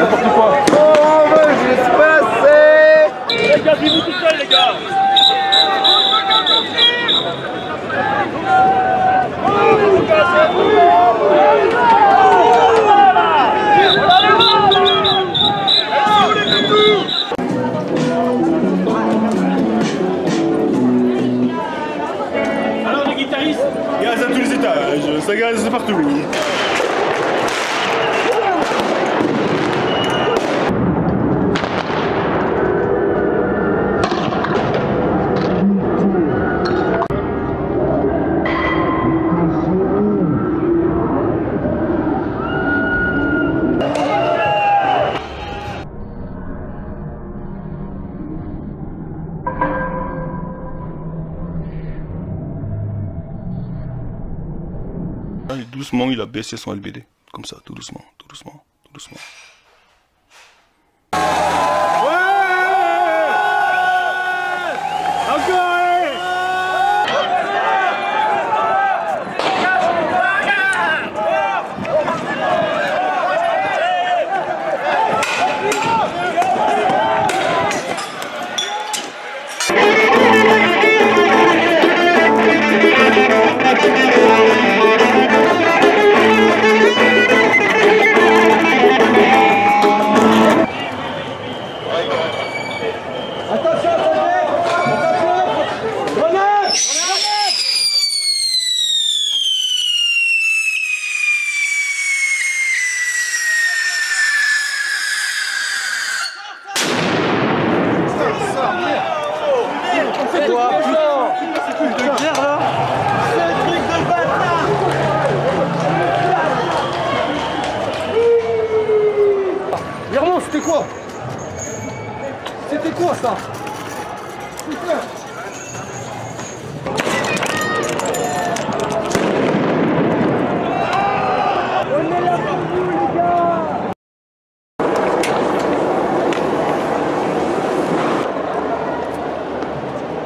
n'importe quoi. Oh, je laisse passer. Les gars, dis-vous tout seul, les gars. Alors les guitaristes, gaz à tous les étages, ça gaze partout. Doucement, il a baissé son LBD. Comme ça, tout doucement, tout doucement, tout doucement. C'était quoi? C'était quoi ça?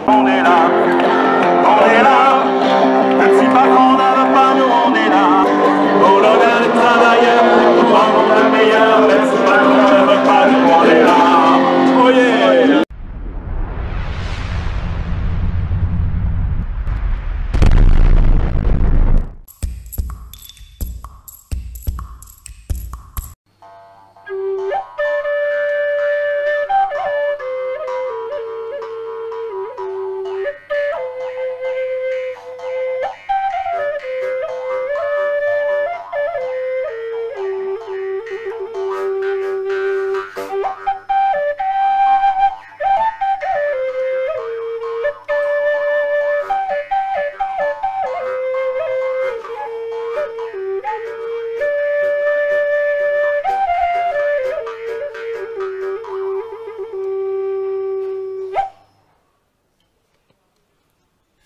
On est là, même si pas qu'on n'avait pas, nous on est là. Pour l'honneur des travailleurs, pour prendre le meilleur, même si pas qu'on n'avait pas, nous on est là. Oh yeah!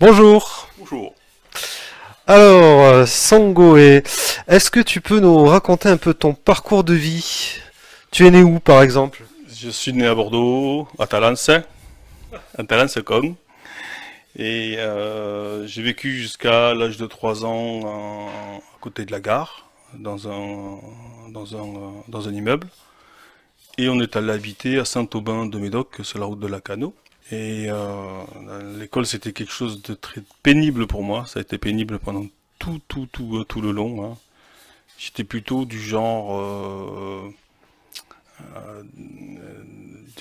Bonjour. Bonjour. Alors, Sangoé, est-ce que tu peux nous raconter un peu ton parcours de vie? Tu es né où, par exemple? Je suis né à Bordeaux, à Talence comme. Et j'ai vécu jusqu'à l'âge de 3 ans à côté de la gare, dans un immeuble. Et on est allé habiter à Saint-Aubin de Médoc, sur la route de Lacanau. Et l'école, c'était quelque chose de très pénible pour moi. Ça a été pénible pendant tout le long, hein. J'étais plutôt du genre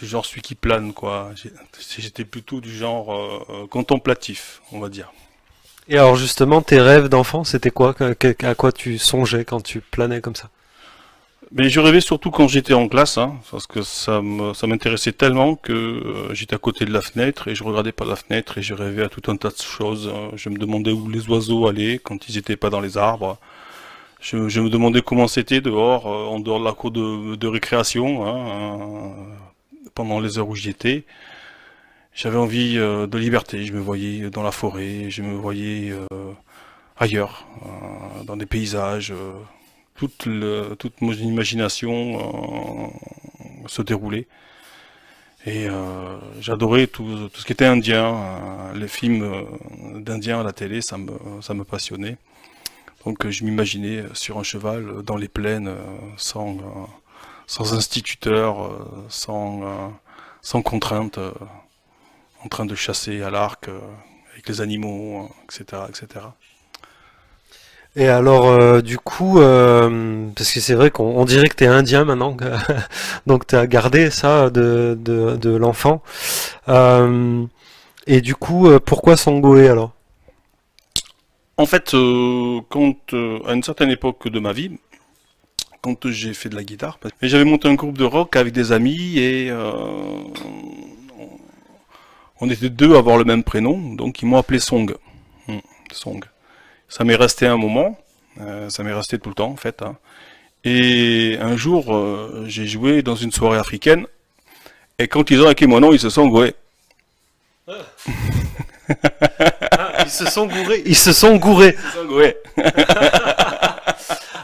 celui qui plane, quoi. J'étais plutôt du genre contemplatif, on va dire. Et alors justement, tes rêves d'enfant, c'était quoi? À quoi tu songeais quand tu planais comme ça? Mais je rêvais surtout quand j'étais en classe, hein, parce que ça m'intéressait tellement que j'étais à côté de la fenêtre et je regardais par la fenêtre et je rêvais à tout un tas de choses. Je me demandais où les oiseaux allaient quand ils n'étaient pas dans les arbres. Je me demandais comment c'était dehors, en dehors de la cour de récréation, hein, pendant les heures où j'y étais. J'avais envie de liberté, je me voyais dans la forêt, je me voyais ailleurs, dans des paysages. Toute mon imagination se déroulait. Et j'adorais tout ce qui était indien. Les films d'indiens à la télé, ça me passionnait. Donc je m'imaginais sur un cheval dans les plaines, sans sans instituteur, sans contrainte, en train de chasser à l'arc avec les animaux, etc., etc. Et alors, du coup, parce que c'est vrai qu'on dirait que t'es indien maintenant, donc t'as gardé ça de l'enfant. Et du coup, pourquoi Sangoé alors? En fait, à une certaine époque de ma vie, quand j'ai fait de la guitare, j'avais monté un groupe de rock avec des amis et on était deux à avoir le même prénom, donc ils m'ont appelé Song. Song. Ça m'est resté un moment, ça m'est resté tout le temps en fait. Hein. Et un jour, j'ai joué dans une soirée africaine, et quand ils ont acquis mon nom, ils se sont gourés. Ils se sont gourés. Ils se sont gourés. Ils se sont gourés.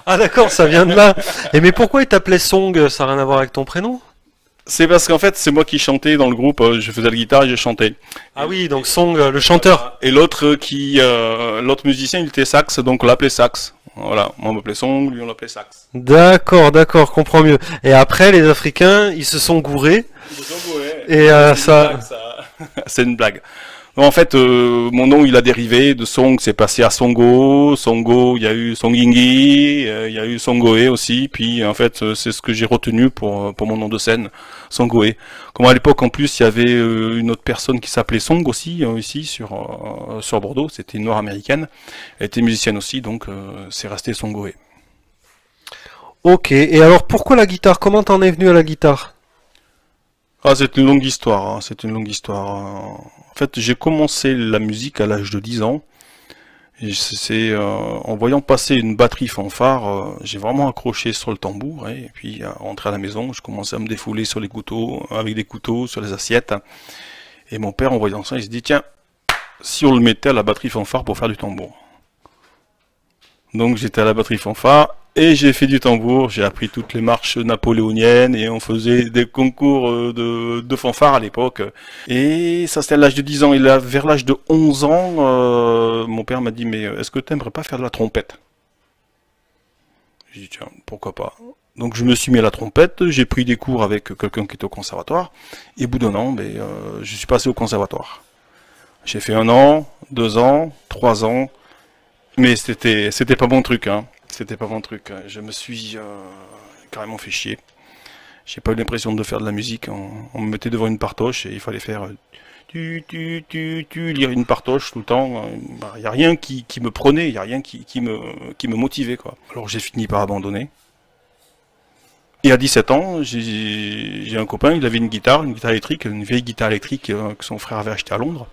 Ah d'accord, ça vient de là. Et mais pourquoi ils t'appelaient Song? Ça n'a rien à voir avec ton prénom? C'est parce qu'en fait, c'est moi qui chantais dans le groupe, je faisais la guitare et je chantais. Ah oui, donc Song, le chanteur. Et l'autre l'autre musicien, il était sax, donc on l'appelait sax. Voilà, moi on m'appelait Song, lui on l'appelait sax. D'accord, d'accord, comprends mieux. Et après, les Africains, ils se sont gourés. Ils se sont gourés. Et ça... C'est une blague. Non, en fait, mon nom il a dérivé de Song, c'est passé à Songo. Songo, il y a eu Songingi, il y a eu Songoé aussi. Puis en fait, c'est ce que j'ai retenu pour mon nom de scène, Songoé. Comme à l'époque en plus, il y avait une autre personne qui s'appelait Song aussi, ici sur Bordeaux. C'était une Nord-américaine. Elle était musicienne aussi, donc c'est resté Songoé. Ok, et alors pourquoi la guitare? Comment t'en es venu à la guitare? Ah, c'est une longue histoire, hein, c'est une longue histoire. En fait, j'ai commencé la musique à l'âge de 10 ans. Et c'est en voyant passer une batterie fanfare, j'ai vraiment accroché sur le tambour. Et puis, rentré à la maison, je commençais à me défouler sur les couteaux, avec des couteaux, sur les assiettes. Et mon père, en voyant ça, il se dit, tiens, si on le mettait à la batterie fanfare pour faire du tambour. Donc j'étais à la batterie fanfare. Et j'ai fait du tambour, j'ai appris toutes les marches napoléoniennes et on faisait des concours de fanfare à l'époque. Et ça c'était à l'âge de 10 ans. Et là, vers l'âge de 11 ans, mon père m'a dit, mais est-ce que tu aimerais pas faire de la trompette? J'ai dit, tiens, pourquoi pas. Donc je me suis mis à la trompette, j'ai pris des cours avec quelqu'un qui était au conservatoire. Et au bout d'un an, je suis passé au conservatoire. J'ai fait 1 an, 2 ans, 3 ans. Mais c'était pas mon truc, hein. C'était pas mon truc. Je me suis carrément fait chier. J'ai pas eu l'impression de faire de la musique. On me mettait devant une partoche et il fallait faire lire une partoche tout le temps. Il y a rien qui me prenait, il y a rien qui me motivait quoi. Alors j'ai fini par abandonner. Et à 17 ans, j'ai un copain, il avait une guitare électrique, une vieille guitare électrique que son frère avait achetée à Londres.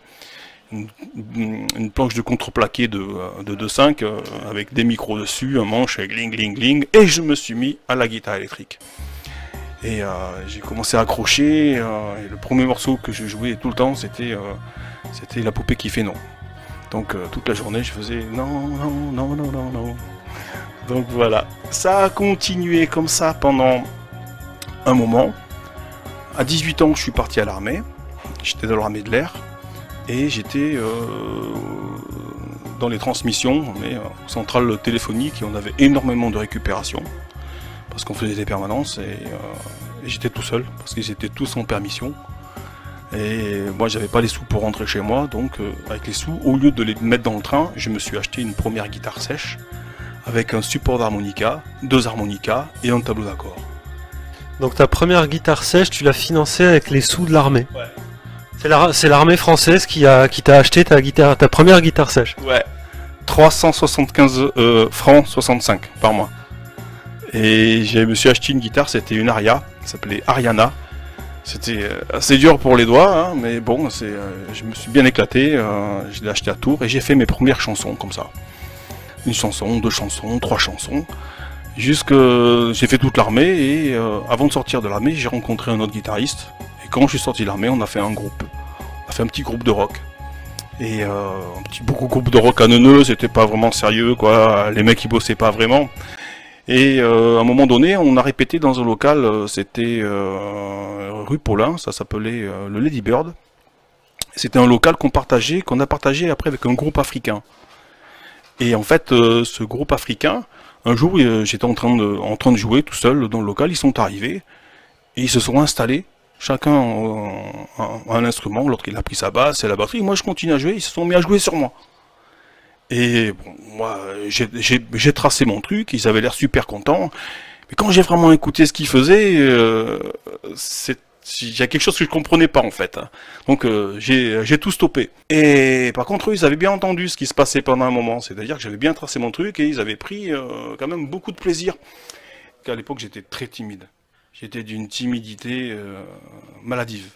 Une planche de contreplaqué de 2.5 avec des micros dessus, un manche avec gling gling gling, et je me suis mis à la guitare électrique. Et j'ai commencé à accrocher, et le premier morceau que je jouais tout le temps, c'était La poupée qui fait non. Donc toute la journée je faisais non, non, non, non, non, non. Donc voilà, ça a continué comme ça pendant un moment. À 18 ans je suis parti à l'armée, j'étais dans l'armée de l'air. Et j'étais dans les transmissions, mais centrale téléphonique, et on avait énormément de récupération, parce qu'on faisait des permanences, et j'étais tout seul, parce qu'ils étaient tous en permission. Et moi j'avais pas les sous pour rentrer chez moi, donc avec les sous, au lieu de les mettre dans le train, je me suis acheté une première guitare sèche, avec un support d'harmonica, 2 harmonicas et un tableau d'accords. Donc ta première guitare sèche, tu l'as financée avec les sous de l'armée? Ouais. C'est l'armée française qui t'a acheté ta première guitare sèche. Ouais. 375 francs 65 par mois. Et je me suis acheté une guitare, c'était une Aria, ça s'appelait Ariana. C'était assez dur pour les doigts, hein, mais bon, je me suis bien éclaté. Je l'ai acheté à Tours et j'ai fait mes premières chansons comme ça. 1 chanson, 2 chansons, 3 chansons. J'ai fait toute l'armée et avant de sortir de l'armée, j'ai rencontré un autre guitariste. Et quand je suis sorti de l'armée, on a fait un groupe. On a fait un petit groupe de rock. Et un petit groupe de rock à neuneux, c'était pas vraiment sérieux, quoi. Les mecs ils bossaient pas vraiment. Et à un moment donné, on a répété dans un local, c'était rue Paulin, ça s'appelait le Lady Bird. C'était un local qu'on a partagé après avec un groupe africain. Et en fait, ce groupe africain, Un jour, j'étais en train de jouer tout seul dans le local, ils sont arrivés, et ils se sont installés, chacun un instrument, l'autre il a pris sa basse et la batterie, moi je continue à jouer, ils se sont mis à jouer sur moi. Et bon, moi, j'ai tracé mon truc, ils avaient l'air super contents. Mais quand j'ai vraiment écouté ce qu'ils faisaient, il y a quelque chose que je comprenais pas en fait. Donc j'ai tout stoppé. Et par contre, eux, ils avaient bien entendu ce qui se passait pendant un moment. C'est-à-dire que j'avais bien tracé mon truc et ils avaient pris quand même beaucoup de plaisir. Qu'à l'époque, j'étais très timide. J'étais d'une timidité maladive.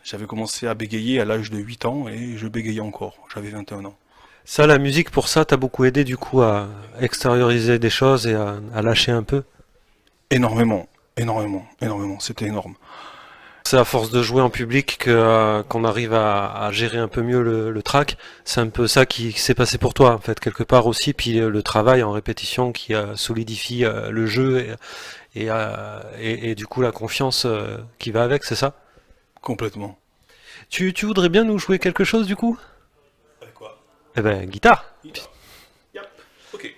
J'avais commencé à bégayer à l'âge de 8 ans et je bégayais encore. J'avais 21 ans. Ça, la musique, pour ça, t'a beaucoup aidé du coup à extérioriser des choses et à lâcher un peu. Énormément, énormément, énormément. C'était énorme. C'est à force de jouer en public qu'on arrive à gérer un peu mieux le track. C'est un peu ça qui s'est passé pour toi, en fait, quelque part aussi. Puis le travail en répétition qui solidifie le jeu et du coup la confiance qui va avec, c'est ça? Complètement. Tu voudrais bien nous jouer quelque chose du coup? Avec quoi? Eh ben, guitare. Yep. Ok.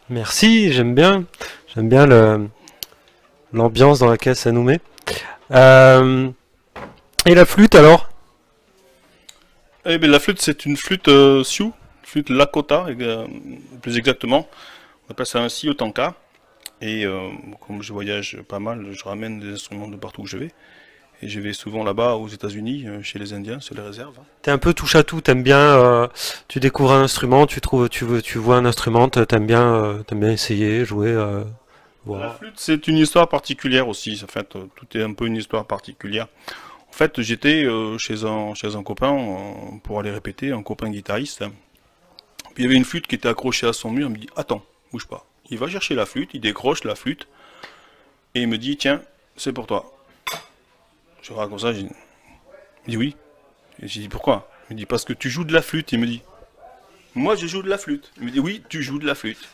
Merci, j'aime bien l'ambiance dans laquelle ça nous met. Et la flûte alors? Eh bien, la flûte, c'est une flûte Sioux, flûte Lakota, plus exactement. On appelle ça un Sioux-Tanka. Et comme je voyage pas mal, je ramène des instruments de partout où je vais. Et je vais souvent là-bas aux États-Unis, chez les Indiens, sur les réserves. T'es un peu touche à tout, t'aimes bien, tu découvres un instrument, tu vois un instrument, t'aimes bien essayer, jouer, La voir. flûte, c'est une histoire particulière aussi. En fait, tout est un peu une histoire particulière. En fait, j'étais chez un copain pour aller répéter, un copain guitariste. Puis il y avait une flûte qui était accrochée à son mur. Il me dit, attends, bouge pas. Il va chercher la flûte, il décroche la flûte et il me dit, tiens, c'est pour toi. Je regarde comme ça, il me dit oui. Et j'ai dit pourquoi? Il me dit parce que tu joues de la flûte. Il me dit, moi je joue de la flûte. Il me dit oui, tu joues de la flûte.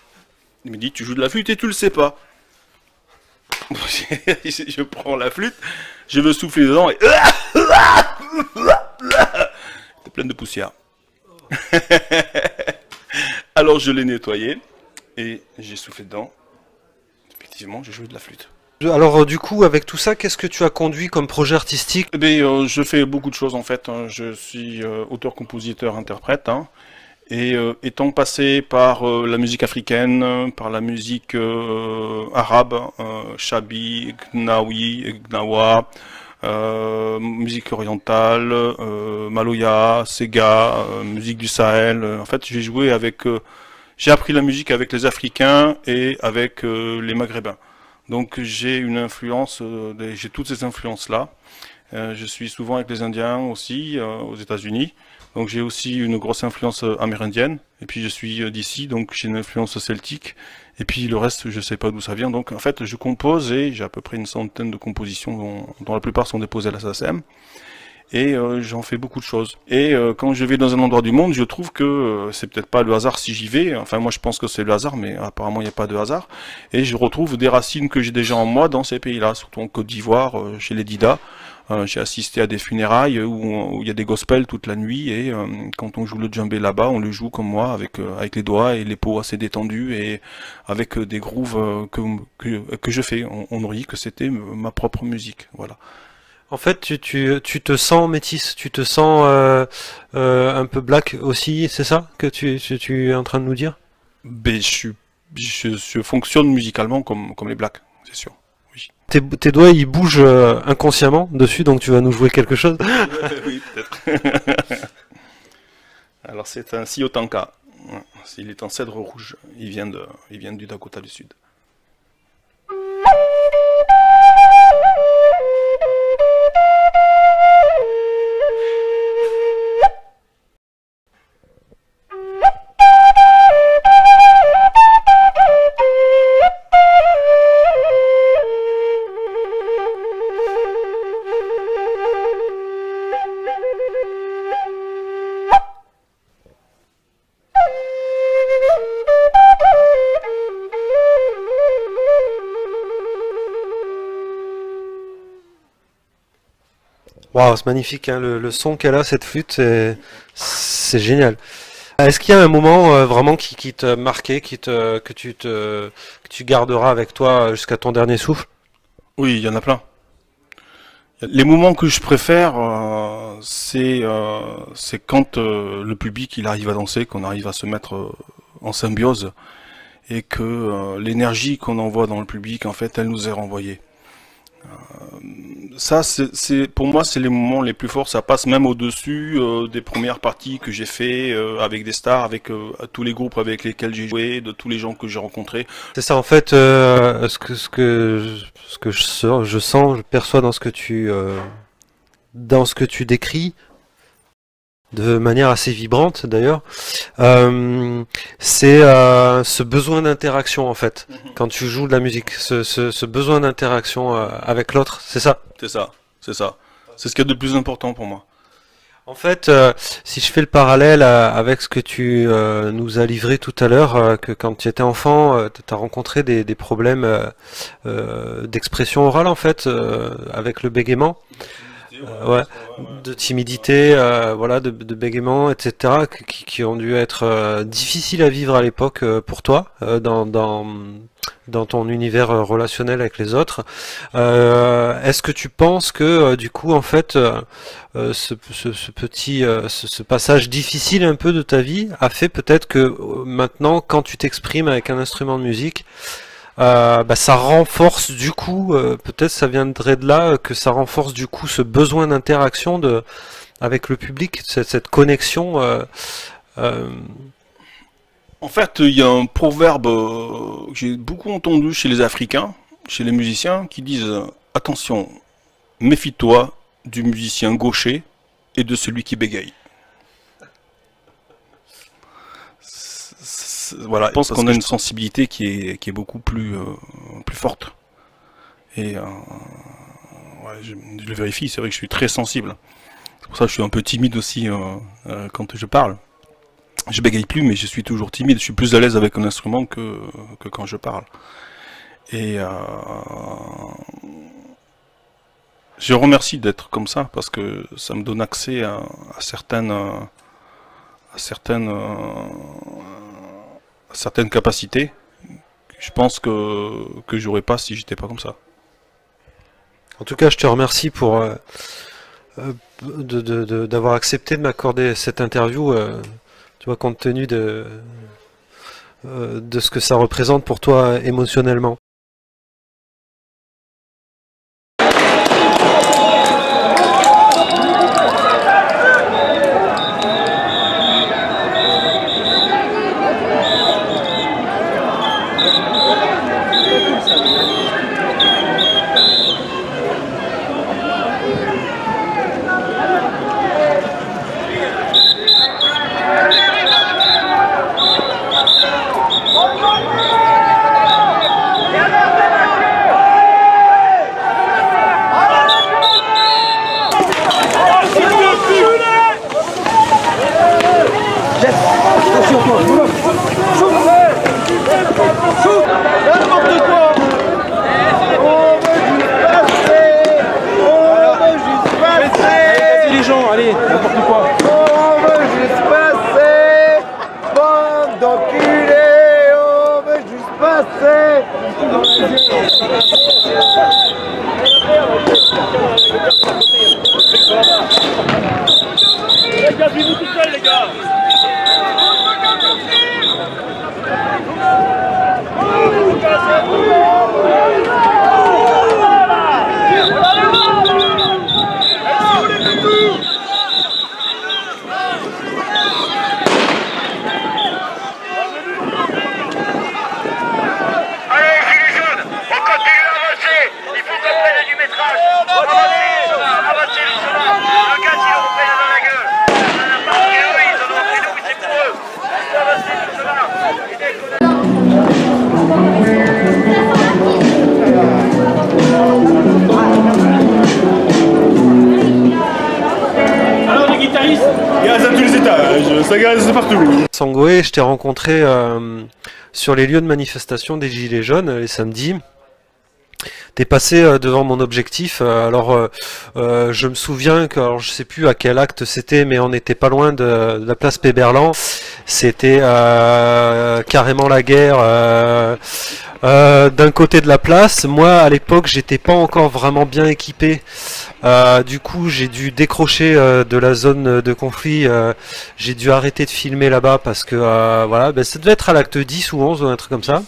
Il me dit tu joues de la flûte et tu le sais pas. Je prends la flûte, je veux souffler dedans et c'est plein de poussière. Alors je l'ai nettoyé et j'ai soufflé dedans. Effectivement, j'ai joué de la flûte. Alors du coup, avec tout ça, qu'est-ce que tu as conduit comme projet artistique? Eh bien, je fais beaucoup de choses en fait. Je suis auteur, compositeur, interprète. Et étant passé par la musique africaine, par la musique arabe, Chabi, Gnawi, Gnawa, musique orientale, Maloya, Sega, musique du Sahel. En fait, j'ai joué avec, j'ai appris la musique avec les Africains et avec les Maghrébins. Donc j'ai une influence, j'ai toutes ces influences-là. Je suis souvent avec les Indiens aussi, aux États-Unis. Donc j'ai aussi une grosse influence amérindienne. Et puis je suis d'ici, donc j'ai une influence celtique. Et puis le reste, je sais pas d'où ça vient. Donc en fait, je compose et j'ai à peu près une centaine de compositions dont la plupart sont déposées à la SACEM. Et j'en fais beaucoup de choses. Et quand je vais dans un endroit du monde, je trouve que c'est peut-être pas le hasard si j'y vais. Enfin, moi je pense que c'est le hasard, mais apparemment il n'y a pas de hasard. Et je retrouve des racines que j'ai déjà en moi dans ces pays-là, surtout en Côte d'Ivoire, chez les Dida. J'ai assisté à des funérailles où il y a des gospels toute la nuit et quand on joue le djembé là-bas, on le joue comme moi avec les doigts et les peaux assez détendues et avec des grooves que je fais. On aurait dit que c'était ma propre musique, voilà. En fait, tu te sens métisse, tu te sens un peu black aussi, c'est ça que tu es en train de nous dire? Ben, je fonctionne musicalement comme les blacks, c'est sûr. Oui. Tes doigts, ils bougent inconsciemment dessus, donc tu vas nous jouer quelque chose? Oui, peut-être. Alors c'est un Siotanka. Il est en cèdre rouge. Il vient du Dakota du Sud. Waouh, c'est magnifique, hein, le son qu'elle a, cette flûte, c'est génial. Est-ce qu'il y a un moment vraiment qui t'a marqué, que tu garderas avec toi jusqu'à ton dernier souffle? Oui, il y en a plein. Les moments que je préfère, c'est quand le public il arrive à danser, qu'on arrive à se mettre en symbiose et que l'énergie qu'on envoie dans le public, en fait, elle nous est renvoyée. Ça, pour moi, c'est les moments les plus forts. Ça passe même au-dessus des premières parties que j'ai fait avec des stars, avec tous les groupes avec lesquels j'ai joué, de tous les gens que j'ai rencontrés. C'est ça en fait, ce que je sens, je perçois dans ce que tu décris, de manière assez vibrante d'ailleurs, c'est ce besoin d'interaction en fait, quand tu joues de la musique, ce besoin d'interaction avec l'autre, c'est ça? C'est ça, c'est ça. C'est ce qu'il y a de plus important pour moi. En fait, si je fais le parallèle avec ce que tu nous as livré tout à l'heure, que quand tu étais enfant, tu as rencontré des problèmes d'expression orale en fait, avec le bégaiement. Ouais, de timidité, voilà, de bégaiement, etc., qui ont dû être difficiles à vivre à l'époque pour toi, dans ton univers relationnel avec les autres. Est-ce que tu penses que du coup, en fait, ce passage difficile un peu de ta vie a fait peut-être que maintenant, quand tu t'exprimes avec un instrument de musique, ça renforce du coup, peut-être ça viendrait de là, que ça renforce du coup ce besoin d'interaction avec le public, cette connexion. En fait, il y a un proverbe que j'ai beaucoup entendu chez les Africains, chez les musiciens, qui disent attention, méfie-toi du musicien gaucher et de celui qui bégaye. Voilà, je pense qu'on a une sensibilité qui est beaucoup plus forte. Et ouais, je le vérifie, c'est vrai que je suis très sensible. C'est pour ça que je suis un peu timide aussi quand je parle. Je bégaye plus, mais je suis toujours timide. Je suis plus à l'aise avec un instrument que quand je parle. Et je remercie d'être comme ça, parce que ça me donne accès à certaines capacités que je pense que j'aurais pas si j'étais pas comme ça. En tout cas, je te remercie pour d'avoir accepté de m'accorder cette interview, tu vois, compte tenu de ce que ça représente pour toi émotionnellement. Passer. Gardez-vous tout seul, les gars. Alors les guitaristes, Gaz à tous les étages, ça gaze partout. Sangoé, je t'ai rencontré sur les lieux de manifestation des Gilets jaunes les samedis. T'es passé devant mon objectif. Je me souviens que, alors, je sais plus à quel acte c'était, mais on n'était pas loin de la place Péberlan. C'était carrément la guerre d'un côté de la place. Moi, à l'époque, j'étais pas encore vraiment bien équipé. Du coup, j'ai dû décrocher de la zone de conflit. J'ai dû arrêter de filmer là-bas parce que voilà, ben, ça devait être à l'acte 10 ou 11 ou un truc comme ça.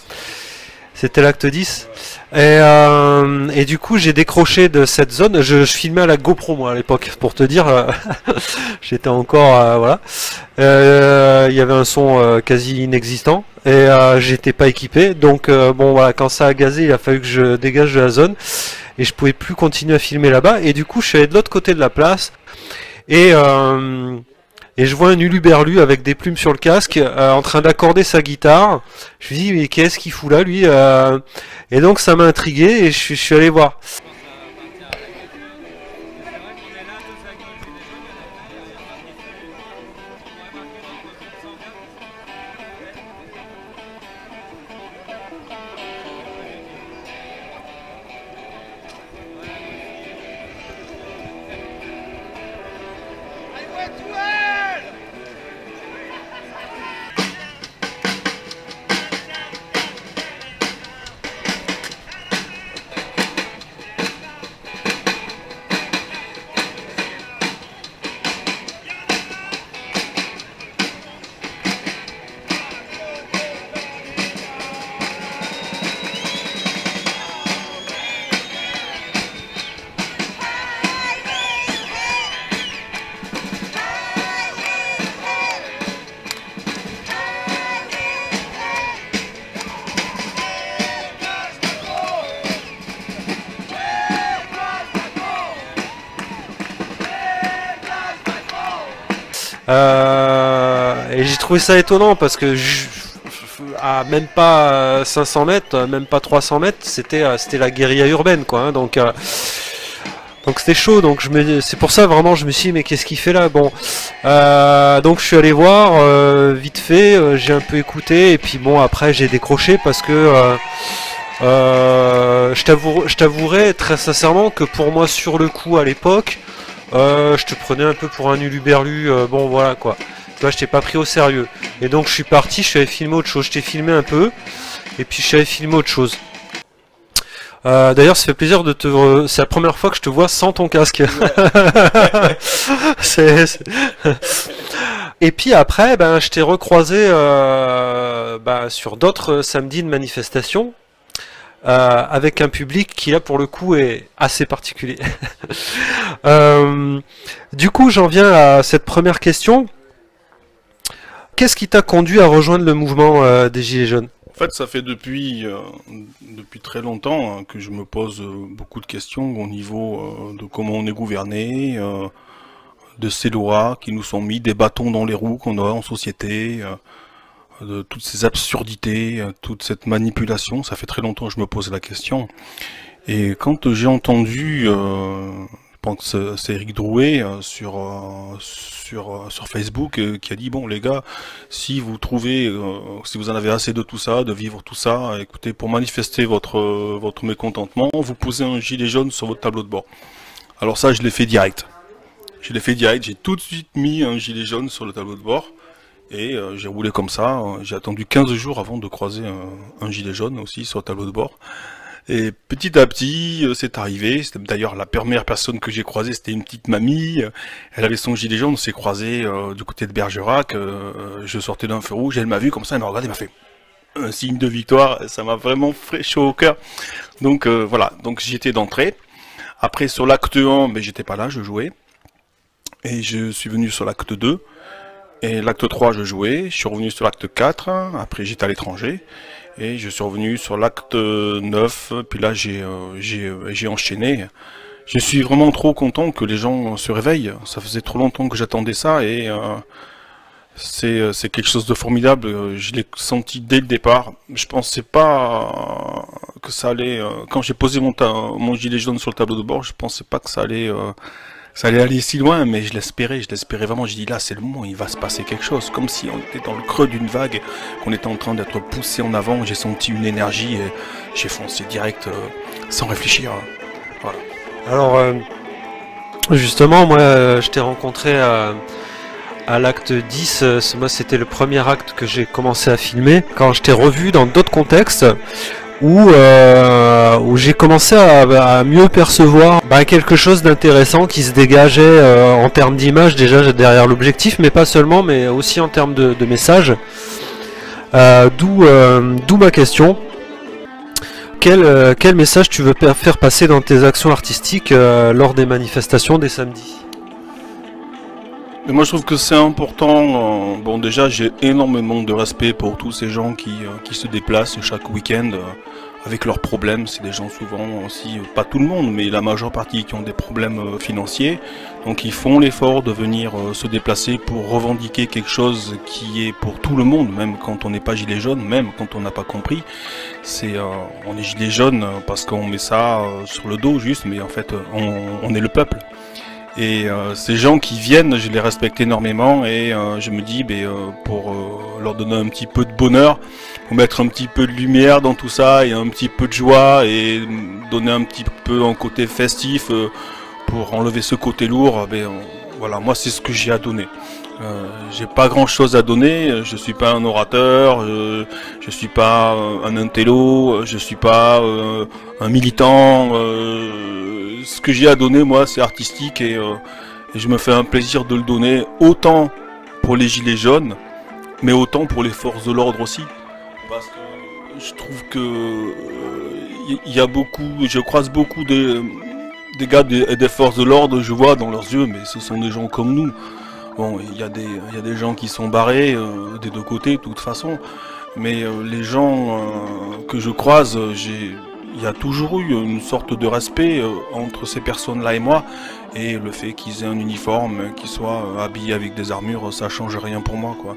C'était l'acte 10. Et du coup, j'ai décroché de cette zone. Je filmais à la GoPro, moi, à l'époque, pour te dire. J'étais encore... voilà. Il y avait un son quasi inexistant. Et j'étais pas équipé. Donc, bon, voilà, quand ça a gazé, il a fallu que je dégage de la zone. Et je pouvais plus continuer à filmer là-bas. Et du coup, je suis allé de l'autre côté de la place. Et je vois un uluberlu avec des plumes sur le casque en train d'accorder sa guitare. Je me dis mais qu'est-ce qu'il fout là lui Et donc ça m'a intrigué et je suis allé voir. Et j'ai trouvé ça étonnant parce que à même pas 500 mètres, même pas 300 mètres, c'était la guérilla urbaine quoi. Hein, donc c'était chaud. Donc c'est pour ça vraiment je me suis dit mais qu'est-ce qu'il fait là? Bon, donc je suis allé voir vite fait, j'ai un peu écouté et puis bon après j'ai décroché parce que je t'avouerai très sincèrement que pour moi sur le coup à l'époque. Je te prenais un peu pour un uluberlu, bon voilà quoi. Tu vois, je t'ai pas pris au sérieux. Et donc je suis parti, je suis allé filmer autre chose. Je t'ai filmé un peu, et puis je suis allé filmer autre chose. D'ailleurs, ça fait plaisir de te... C'est la première fois que je te vois sans ton casque. Et puis après, ben, je t'ai recroisé sur d'autres samedis de manifestation. Avec un public qui là pour le coup est assez particulier. Du coup j'en viens à cette première question. Qu'est-ce qui t'a conduit à rejoindre le mouvement des Gilets jaunes? En fait, ça fait depuis très longtemps que je me pose beaucoup de questions au niveau de comment on est gouverné, de ces lois qui nous sont mis, des bâtons dans les roues qu'on a en société, de toutes ces absurdités, toute cette manipulation. Ça fait très longtemps que je me pose la question. Et quand j'ai entendu, je pense que c'est Eric Drouet sur Facebook qui a dit bon les gars, si vous trouvez, si vous en avez assez de tout ça, de vivre tout ça, écoutez, pour manifester votre mécontentement, vous posez un gilet jaune sur votre tableau de bord. Alors ça, je l'ai fait direct. J'ai tout de suite mis un gilet jaune sur le tableau de bord. Et j'ai roulé comme ça, j'ai attendu 15 jours avant de croiser un gilet jaune aussi sur le tableau de bord. Et petit à petit, c'est arrivé. C'était d'ailleurs la première personne que j'ai croisée, c'était une petite mamie. Elle avait son gilet jaune, on s'est croisés du côté de Bergerac. Je sortais d'un feu rouge, elle m'a vu comme ça, elle m'a regardé, elle m'a fait un signe de victoire. Ça m'a vraiment fait chaud au cœur. Donc voilà, donc j'y étais d'entrée. Après sur l'acte 1, mais j'étais pas là, je jouais. Et je suis venu sur l'acte 2. Et l'acte 3, je jouais. Je suis revenu sur l'acte 4. Après, j'étais à l'étranger. Et je suis revenu sur l'acte 9. Puis là, j'ai enchaîné. Je suis vraiment trop content que les gens se réveillent. Ça faisait trop longtemps que j'attendais ça. Et c'est quelque chose de formidable. Je l'ai senti dès le départ. Je pensais pas que ça allait... quand j'ai posé mon gilet jaune sur le tableau de bord, je pensais pas que ça allait aller si loin, mais je l'espérais vraiment. J'ai dit là, c'est le moment, il va se passer quelque chose, comme si on était dans le creux d'une vague, qu'on était en train d'être poussé en avant. J'ai senti une énergie et j'ai foncé direct, sans réfléchir. Voilà. Alors, justement, moi, je t'ai rencontré à l'acte 10. Moi, c'était le premier acte que j'ai commencé à filmer. Quand je t'ai revu dans d'autres contextes, où j'ai commencé à mieux percevoir quelque chose d'intéressant qui se dégageait en termes d'image déjà derrière l'objectif, mais pas seulement, mais aussi en termes de message. D'où ma question. Quel message tu veux faire passer dans tes actions artistiques lors des manifestations des samedis? Mais moi je trouve que c'est important. Bon déjà j'ai énormément de respect pour tous ces gens qui se déplacent chaque week-end avec leurs problèmes. C'est des gens souvent aussi, pas tout le monde, mais la majeure partie qui ont des problèmes financiers. Donc ils font l'effort de venir se déplacer pour revendiquer quelque chose qui est pour tout le monde, même quand on n'est pas gilet jaune, même quand on n'a pas compris. On est gilet jaune parce qu'on met ça sur le dos juste, mais en fait on est le peuple. Et ces gens qui viennent, je les respecte énormément et je me dis, pour leur donner un petit peu de bonheur, pour mettre un petit peu de lumière dans tout ça et un petit peu de joie et donner un petit peu un côté festif pour enlever ce côté lourd, voilà, moi c'est ce que j'ai à donner. J'ai pas grand chose à donner, je suis pas un orateur, je suis pas un intello, je suis pas un militant. Ce que j'ai à donner moi c'est artistique et je me fais un plaisir de le donner autant pour les gilets jaunes mais autant pour les forces de l'ordre aussi, parce que je trouve que il y a beaucoup, je croise beaucoup des gars des forces de l'ordre, je vois dans leurs yeux, mais ce sont des gens comme nous. Bon, il y a des gens qui sont barrés des deux côtés de toute façon, mais les gens que je croise, il y a toujours eu une sorte de respect entre ces personnes-là et moi, et le fait qu'ils aient un uniforme, qu'ils soient habillés avec des armures, ça change rien pour moi, quoi.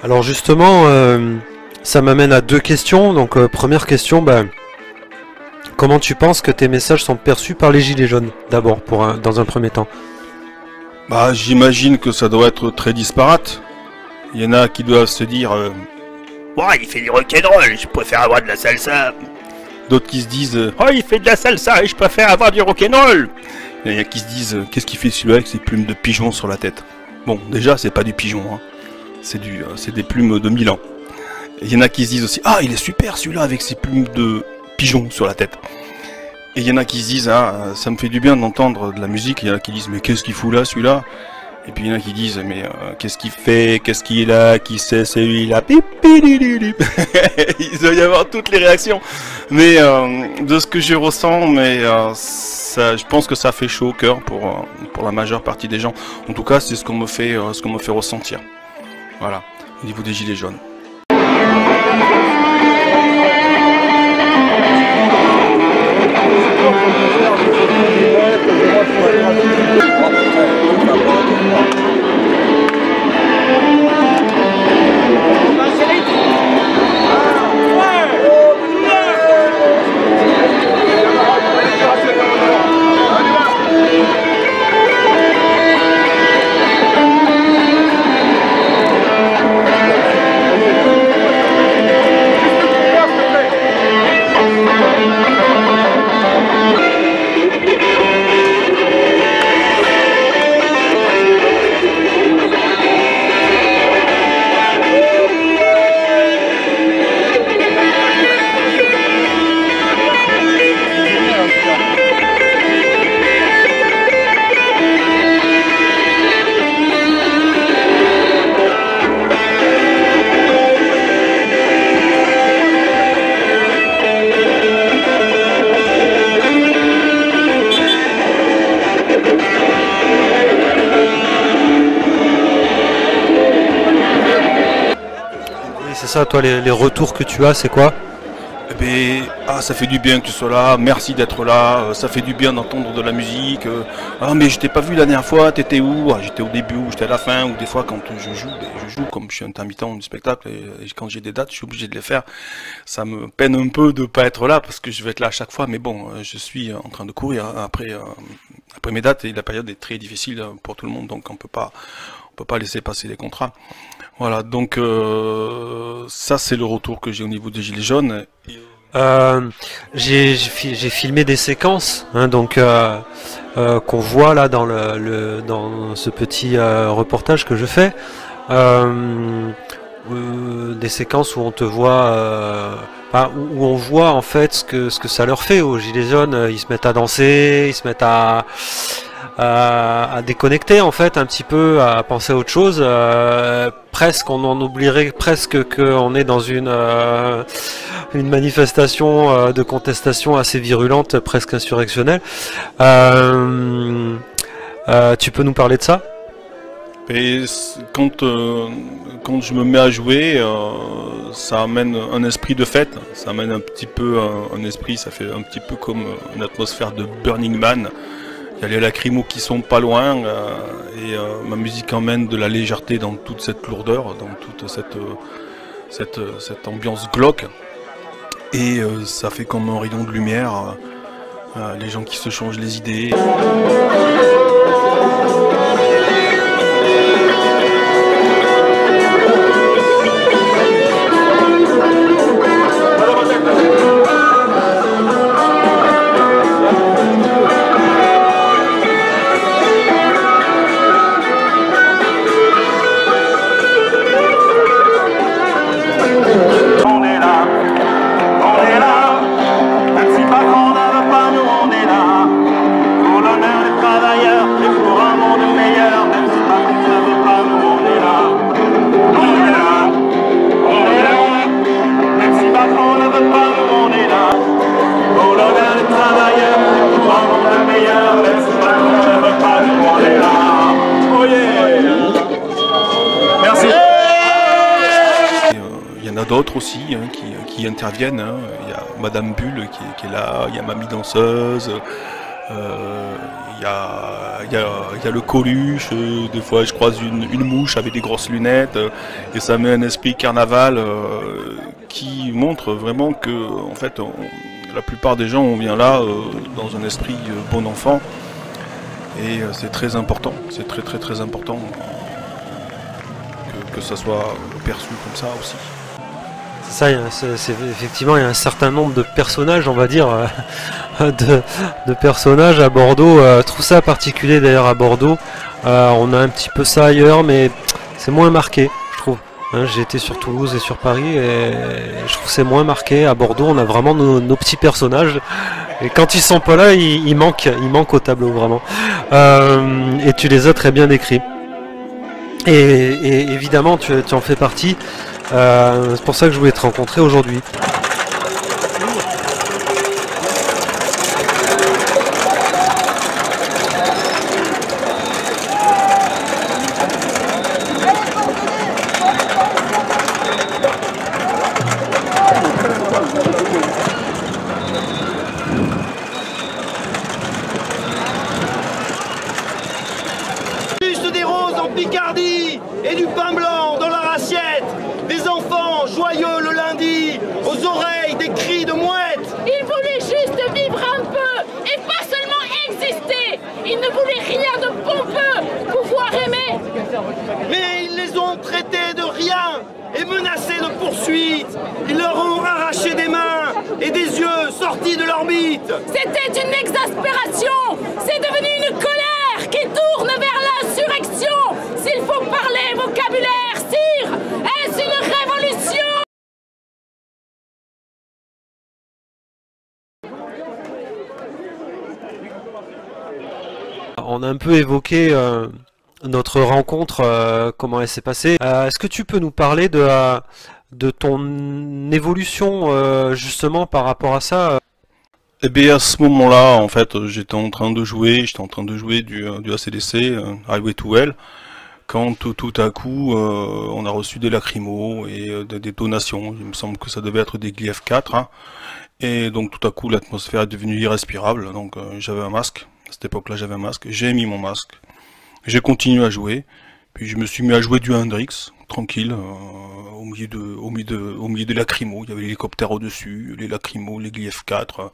Alors justement, ça m'amène à deux questions. Donc première question, comment tu penses que tes messages sont perçus par les gilets jaunes, d'abord, dans un premier temps? J'imagine que ça doit être très disparate. Il y en a qui doivent se dire Ouais, il fait du rock'n'roll, je préfère avoir de la salsa. D'autres qui se disent Oh, il fait de la salsa et je préfère avoir du rock'n'roll. Il y en a qui se disent qu'est-ce qu'il fait celui-là avec ses plumes de pigeon sur la tête. Bon, déjà, c'est pas du pigeon, hein. C'est des plumes de Milan. Il y en a qui se disent aussi ah, il est super celui-là avec ses plumes de pigeon sur la tête. Et il y en a qui se disent ah, ça me fait du bien d'entendre de la musique. Il y en a qui disent mais qu'est-ce qu'il fout là celui-là? Et puis il y en a qui disent mais qu'est-ce qu'il fait? Qu'est-ce qu'il a? Qui c'est celui-là? Il doit y avoir toutes les réactions. Mais de ce que je ressens, je pense que ça fait chaud au cœur pour la majeure partie des gens. En tout cas, c'est ce qu'on me fait ressentir. Voilà, au niveau des gilets jaunes. ça, toi, les retours que tu as, c'est quoi? Eh ben, ça fait du bien que tu sois là, merci d'être là, ça fait du bien d'entendre de la musique. Ah, mais je t'ai pas vu la dernière fois, t'étais où? Ah, j'étais au début, ou j'étais à la fin, ou des fois quand je joue, comme je suis intermittent du spectacle, et quand j'ai des dates, je suis obligé de les faire. Ça me peine un peu de pas être là, parce que je vais être là à chaque fois, mais bon, je suis en train de courir après mes dates, et la période est très difficile pour tout le monde, donc on peut pas laisser passer les contrats. Voilà, donc ça c'est le retour que j'ai au niveau des Gilets jaunes. J'ai filmé des séquences, hein, donc qu'on voit là dans ce petit reportage que je fais. Des séquences où on te voit, où on voit en fait ce que ça leur fait aux Gilets jaunes. Ils se mettent à danser, ils se mettent à déconnecter en fait un petit peu, à penser à autre chose. Presque, on en oublierait presque qu'on est dans une manifestation de contestation assez virulente, presque insurrectionnelle. Tu peux nous parler de ça? Et quand je me mets à jouer, ça amène un esprit de fête, ça amène un petit peu un esprit, ça fait un petit peu comme une atmosphère de Burning Man. Il y a les lacrymos qui sont pas loin, et ma musique emmène de la légèreté dans toute cette lourdeur, dans toute cette ambiance glauque. Et ça fait comme un rayon de lumière, les gens qui se changent les idées. D'autres aussi qui interviennent, hein. Il y a Madame Bulle qui est là, il y a Mamie Danseuse, il y a le Coluche, des fois je croise une mouche avec des grosses lunettes, et ça met un esprit carnaval qui montre vraiment que en fait la plupart des gens on vient là dans un esprit bon enfant, et c'est très important, c'est très important que ça soit perçu comme ça aussi. Ça, effectivement, il y a un certain nombre de personnages, on va dire, de personnages à Bordeaux. Je trouve ça particulier d'ailleurs à Bordeaux. On a un petit peu ça ailleurs, mais c'est moins marqué, je trouve. Hein, j'ai été sur Toulouse et sur Paris, et je trouve que c'est moins marqué. À Bordeaux, on a vraiment nos petits personnages. Et quand ils sont pas là, ils manquent au tableau, vraiment. Et tu les as très bien décrits. Et évidemment, tu en fais partie. C'est pour ça que je voulais te rencontrer aujourd'hui. Juste des roses en Picardie et du pain blanc dans leur assiette. Des enfants joyeux le lundi, aux oreilles des cris de mouettes. Ils voulaient juste vivre un peu et pas seulement exister. Ils ne voulaient rien de pompeux, pouvoir aimer. Mais ils les ont traités de rien et menacés de poursuites. Ils leur ont arraché des mains et des yeux sortis de l'orbite. C'était une exaspération. C'est devenu une colère qui tourne vers l'insurrection. S'il faut parler vocabulaire, sire, est-ce une révolution? On a un peu évoqué notre rencontre, comment elle s'est passée. Est-ce que tu peux nous parler de ton évolution justement par rapport à ça? Eh bien à ce moment-là, en fait, j'étais en train de jouer du ACDC, Highway to Hell, quand tout à coup on a reçu des lacrymos et des détonations. Il me semble que ça devait être des Glief 4, hein. Et donc tout à coup l'atmosphère est devenue irrespirable, donc j'avais un masque. À cette époque-là j'avais un masque, j'ai mis mon masque, j'ai continué à jouer, puis je me suis mis à jouer du Hendrix, tranquille, au milieu des lacrymos. Il y avait l'hélicoptère au-dessus, les lacrymos, les Glief 4,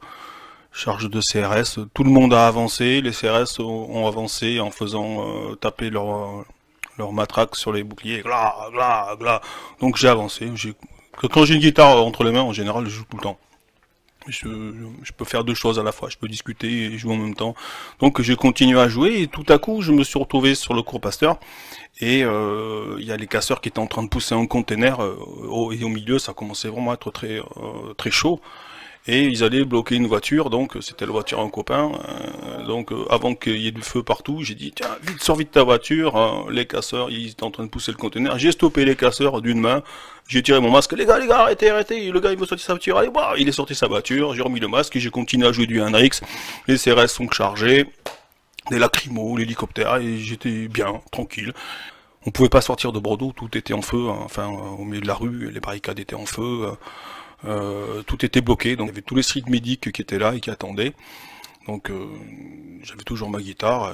charge de CRS, tout le monde a avancé, les CRS ont avancé en faisant taper leur matraque sur les boucliers, gla, gla, gla. Donc j'ai avancé, quand j'ai une guitare entre les mains, en général, je joue tout le temps. Je peux faire deux choses à la fois, je peux discuter et jouer en même temps. Donc j'ai continué à jouer et tout à coup je me suis retrouvé sur le cours Pasteur et il y a les casseurs qui étaient en train de pousser un container et au milieu ça commençait vraiment à être très chaud. Et ils allaient bloquer une voiture, donc c'était la voiture d'un copain, donc avant qu'il y ait du feu partout, j'ai dit tiens, vite, sors vite ta voiture, hein, les casseurs, ils étaient en train de pousser le conteneur, j'ai stoppé les casseurs d'une main, j'ai tiré mon masque, les gars, arrêtez, le gars il veut sortir sa voiture, allez, bah, il est sorti sa voiture, j'ai remis le masque et j'ai continué à jouer du Hendrix, les CRS sont chargés, des lacrymos, l'hélicoptère, et j'étais bien, tranquille. On pouvait pas sortir de Bordeaux, tout était en feu, hein, enfin au milieu de la rue, les barricades étaient en feu, tout était bloqué, donc il y avait tous les street medics qui étaient là et qui attendaient. Donc j'avais toujours ma guitare,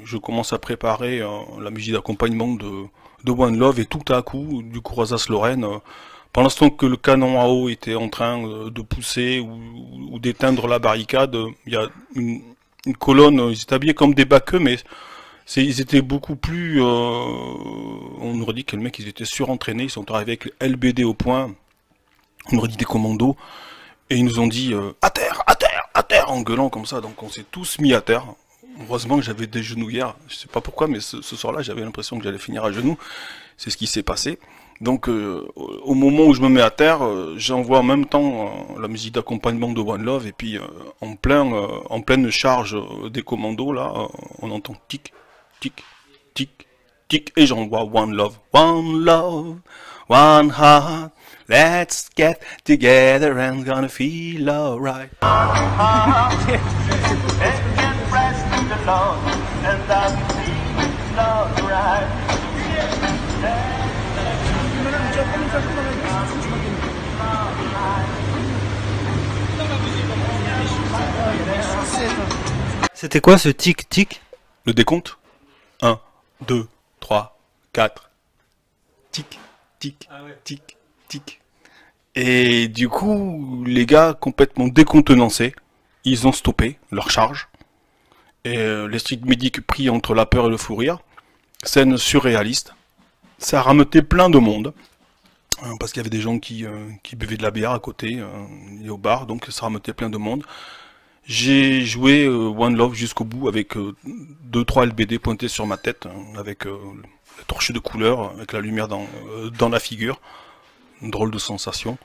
je commence à préparer la musique d'accompagnement de One Love et tout à coup, du coup Alsace-Lorraine, pendant ce temps que le canon à eau était en train de pousser ou d'éteindre la barricade, il y a une colonne, ils étaient habillés comme des baqueux, mais ils étaient beaucoup plus, on nous aurait dit que les mecs ils étaient surentraînés, ils sont arrivés avec le LBD au point. On nous aurait dit des commandos, et ils nous ont dit à terre, en gueulant comme ça, donc on s'est tous mis à terre. Heureusement que j'avais des genouillères, je sais pas pourquoi, mais ce soir-là j'avais l'impression que j'allais finir à genoux, c'est ce qui s'est passé. Donc au moment où je me mets à terre, j'envoie en même temps la musique d'accompagnement de One Love, et puis en pleine charge des commandos, là, on entend tic, tic, tic, tic, et j'envoie One Love, one heart. Let's get together and gonna feel alright. C'était quoi ce tic-tic? Le décompte 1, 2, 3, 4. Tic, tic, tic, tic. Et du coup, les gars complètement décontenancés, ils ont stoppé leur charge. Et les street medics pris entre la peur et le fou rire. Scène surréaliste. Ça a rameuté plein de monde. Parce qu'il y avait des gens qui buvaient de la bière à côté, et au bar, donc ça rameutait plein de monde. J'ai joué One Love jusqu'au bout avec 2-3 LBD pointés sur ma tête, avec la torche de couleur, avec la lumière dans la figure. Une drôle de sensation.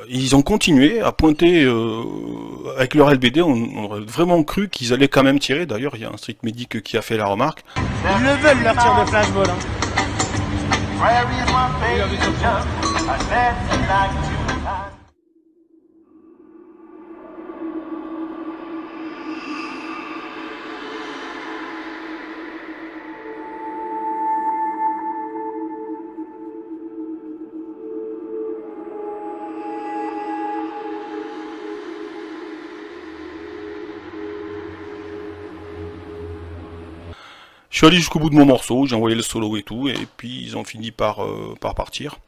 Ils ont continué à pointer avec leur LBD, on aurait vraiment cru qu'ils allaient quand même tirer. D'ailleurs, il y a un street medic qui a fait la remarque. Ils le veulent leur tir de flashball. Hein. Je suis allé jusqu'au bout de mon morceau, j'ai envoyé le solo et tout, et puis ils ont fini par partir.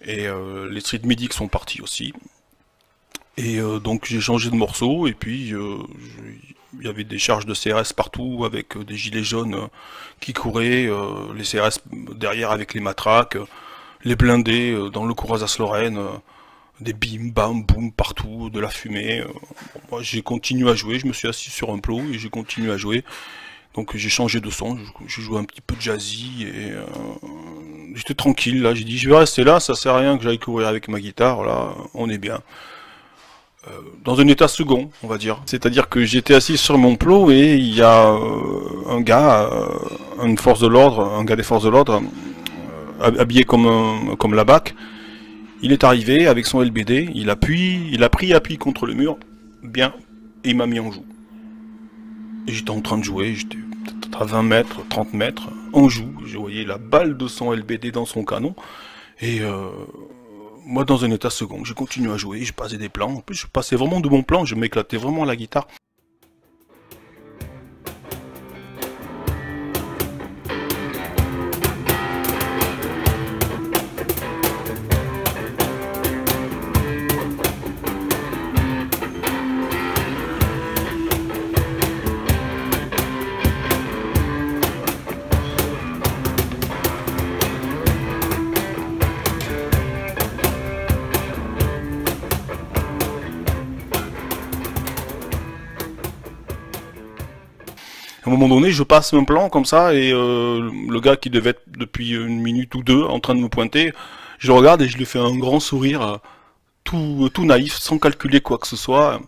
Et les street medics sont partis aussi. Et donc j'ai changé de morceau, et puis il y avait des charges de CRS partout, avec des gilets jaunes qui couraient, les CRS derrière avec les matraques, les blindés dans le cours Alsace-Lorraine, des bim, bam, boum partout, de la fumée. Moi j'ai continué à jouer, je me suis assis sur un plot et j'ai continué à jouer. Donc j'ai changé de son, j'ai joué un petit peu de jazzy et j'étais tranquille là, j'ai dit je vais rester là, ça sert à rien que j'aille courir avec ma guitare, là on est bien. Dans un état second, on va dire. C'est-à-dire que j'étais assis sur mon plot et il y a un gars, une force de l'ordre, un gars des forces de l'ordre, habillé comme la BAC. Il est arrivé avec son LBD, il a pris appui contre le mur, bien, et il m'a mis en joue. Et j'étais en train de jouer, j'étais à 20 mètres, 30 mètres, on joue, je voyais la balle de son LBD dans son canon, et moi dans un état second, je continue à jouer, je passais des plans, en plus je passais vraiment de bons plans, je m'éclatais vraiment à la guitare. À un moment donné, je passe un plan comme ça, et le gars qui devait être depuis une minute ou deux en train de me pointer, je le regarde et je lui fais un grand sourire, tout naïf, sans calculer quoi que ce soit.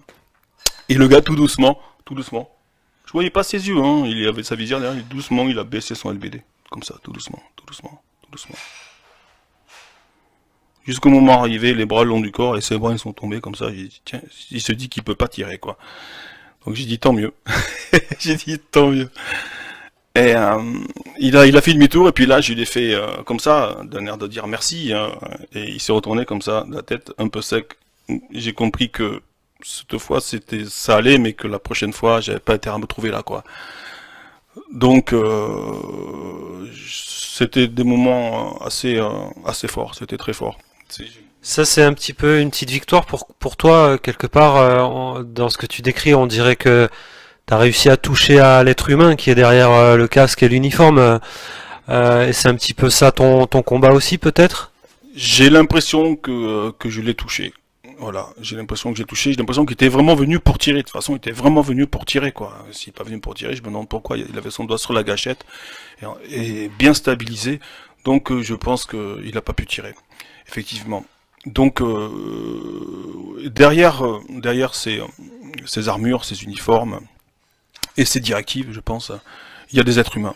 Et le gars, tout doucement, je voyais pas ses yeux, hein, il avait sa visière derrière, doucement, il a baissé son LBD. Comme ça, tout doucement. Jusqu'au moment arrivé, les bras le long du corps, et ses bras ils sont tombés comme ça, j'ai dit, tiens, il se dit qu'il peut pas tirer, quoi. Donc j'ai dit tant mieux. J'ai dit tant mieux. Et il a fait demi-tour, et puis là je lui ai fait comme ça, d'un air de dire merci, hein, et il s'est retourné comme ça, la tête un peu sec. J'ai compris que cette fois ça allait, mais que la prochaine fois j'avais pas intérêt à me trouver là, quoi. Donc c'était des moments assez forts, c'était très fort. Ça, c'est un petit peu une petite victoire pour toi, quelque part, dans ce que tu décris. On dirait que tu as réussi à toucher à l'être humain qui est derrière le casque et l'uniforme. Et c'est un petit peu ça ton combat aussi, peut-être? J'ai l'impression que je l'ai touché. Voilà, j'ai l'impression que j'ai touché, j'ai l'impression qu'il était vraiment venu pour tirer. De toute façon, il était vraiment venu pour tirer, quoi. S'il n'est pas venu pour tirer, je me demande pourquoi. Il avait son doigt sur la gâchette et bien stabilisé. Donc je pense qu'il n'a pas pu tirer, effectivement. Donc derrière ces armures, ces uniformes et ces directives, je pense, il y a des êtres humains.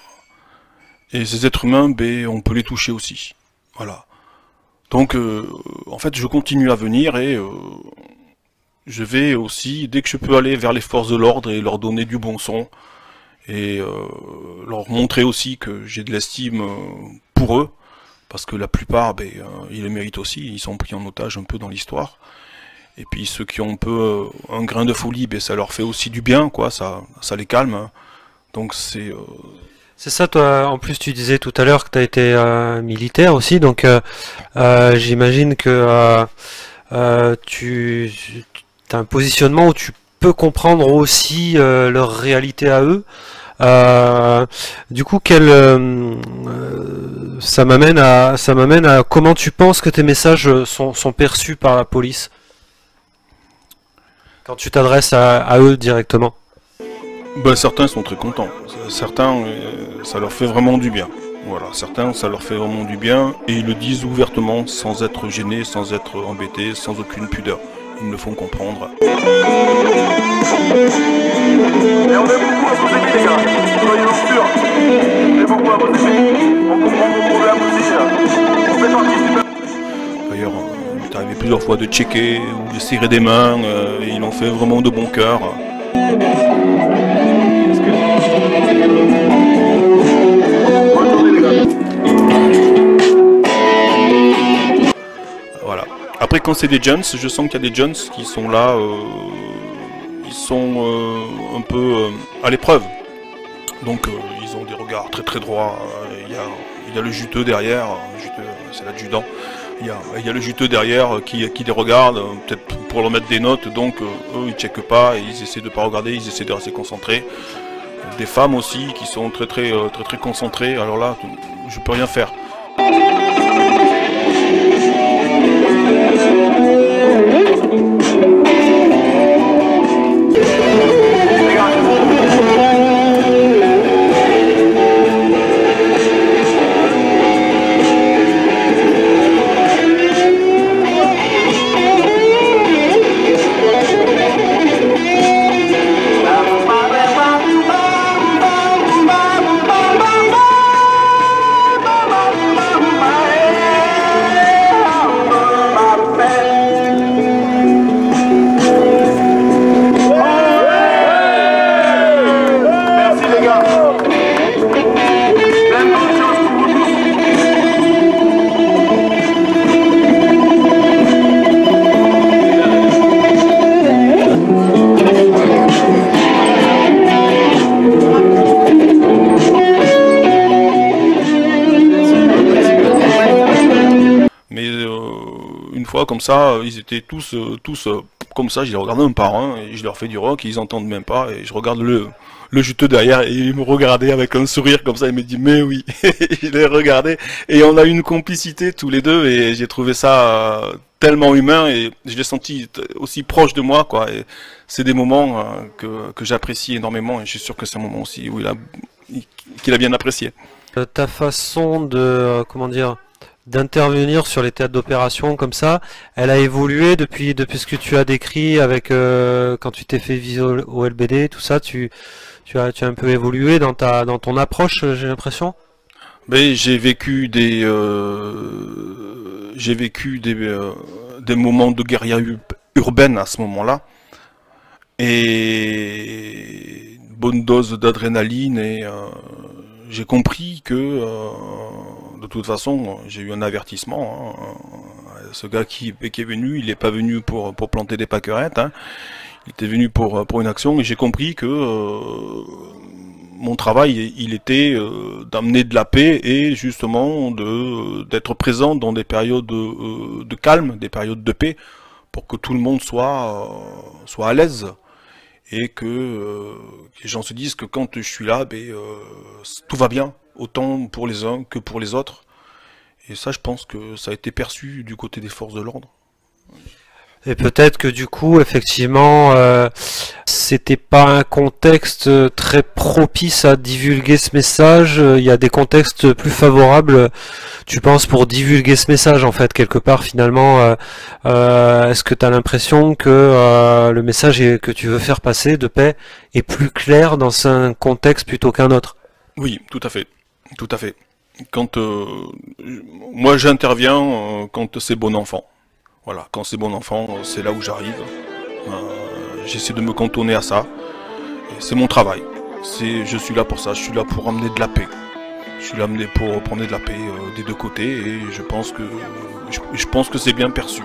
Et ces êtres humains, ben, on peut les toucher aussi. Voilà. Donc en fait, je continue à venir, et je vais aussi, dès que je peux, aller vers les forces de l'ordre et leur donner du bon son, et leur montrer aussi que j'ai de l'estime pour eux. Parce que la plupart, ben, ils le méritent aussi, ils sont pris en otage un peu dans l'histoire. Et puis ceux qui ont un peu un grain de folie, ben, ça leur fait aussi du bien, quoi, ça les calme. Donc c'est... C'est ça, toi, en plus tu disais tout à l'heure que tu as été militaire aussi, donc j'imagine que tu as un positionnement où tu peux comprendre aussi leur réalité à eux. Du coup, ça m'amène à comment tu penses que tes messages sont perçus par la police quand tu t'adresses à eux directement. Ben, certains sont très contents. Certains, ça leur fait vraiment du bien. Voilà, certains, ça leur fait vraiment du bien, et ils le disent ouvertement, sans être gênés, sans être embêtés, sans aucune pudeur. Ils me le font comprendre. Et on est beaucoup à vos épées, les gars. Soyez-en sûrs. On est beaucoup à vos épées. On comprend vos problèmes aussi. On fait partie du peuple. D'ailleurs, il m'est arrivé plusieurs fois de checker ou de serrer des mains, et ils l'ont fait vraiment de bon cœur. Voilà. Après, quand c'est des jeunes, je sens qu'il y a des jeunes qui sont là, ils sont un peu à l'épreuve. Donc ils ont des regards très très droits. Il y a le juteux derrière, c'est l'adjudant. Il y a le juteux derrière qui les regarde, peut-être pour leur mettre des notes. Donc eux ils checkent pas, ils essaient de pas regarder, ils essaient de rester concentrés. Des femmes aussi qui sont très concentrées. Alors là, je peux rien faire. fois, comme ça, ils étaient tous comme ça, je les regarde un par un, et je leur fais du rock, et ils entendent même pas, et je regarde le juteux derrière, et il me regardait avec un sourire comme ça, il me dit, mais oui, je les regardais, et on a eu une complicité tous les deux, et j'ai trouvé ça tellement humain, et je l'ai senti aussi proche de moi, quoi, et c'est des moments que j'apprécie énormément, et je suis sûr que c'est un moment aussi où qu'il a bien apprécié. Ta façon de, comment dire, d'intervenir sur les théâtres d'opération comme ça, elle a évolué depuis ce que tu as décrit avec quand tu t'es fait viser au LBD, tout ça, tu as un peu évolué dans ton approche, j'ai l'impression. Mais j'ai vécu des moments de guérilla urbaine à ce moment-là, et une bonne dose d'adrénaline, et j'ai compris que de toute façon j'ai eu un avertissement, hein. Ce gars qui est venu, il n'est pas venu pour planter des pâquerettes, hein. Il était venu pour une action, et j'ai compris que mon travail, il était d'amener de la paix, et justement d'être présent dans des périodes de calme, des périodes de paix, pour que tout le monde soit à l'aise, et que les gens se disent que quand je suis là, tout va bien, autant pour les uns que pour les autres. Et ça, je pense que ça a été perçu du côté des forces de l'ordre. Et peut-être que du coup, effectivement, c'était pas un contexte très propice à divulguer ce message. Il y a des contextes plus favorables, tu penses, pour divulguer ce message, en fait, quelque part, finalement. Est-ce que tu as l'impression que le message que tu veux faire passer de paix est plus clair dans un contexte plutôt qu'un autre? Oui, tout à fait. Tout à fait. Quand moi j'interviens quand c'est bon enfant. Voilà, quand c'est bon enfant, c'est là où j'arrive. J'essaie de me cantonner à ça. C'est mon travail. Je suis là pour ça. Je suis là pour amener de la paix. Je suis là pour prendre de la paix des deux côtés, et je pense que c'est bien perçu.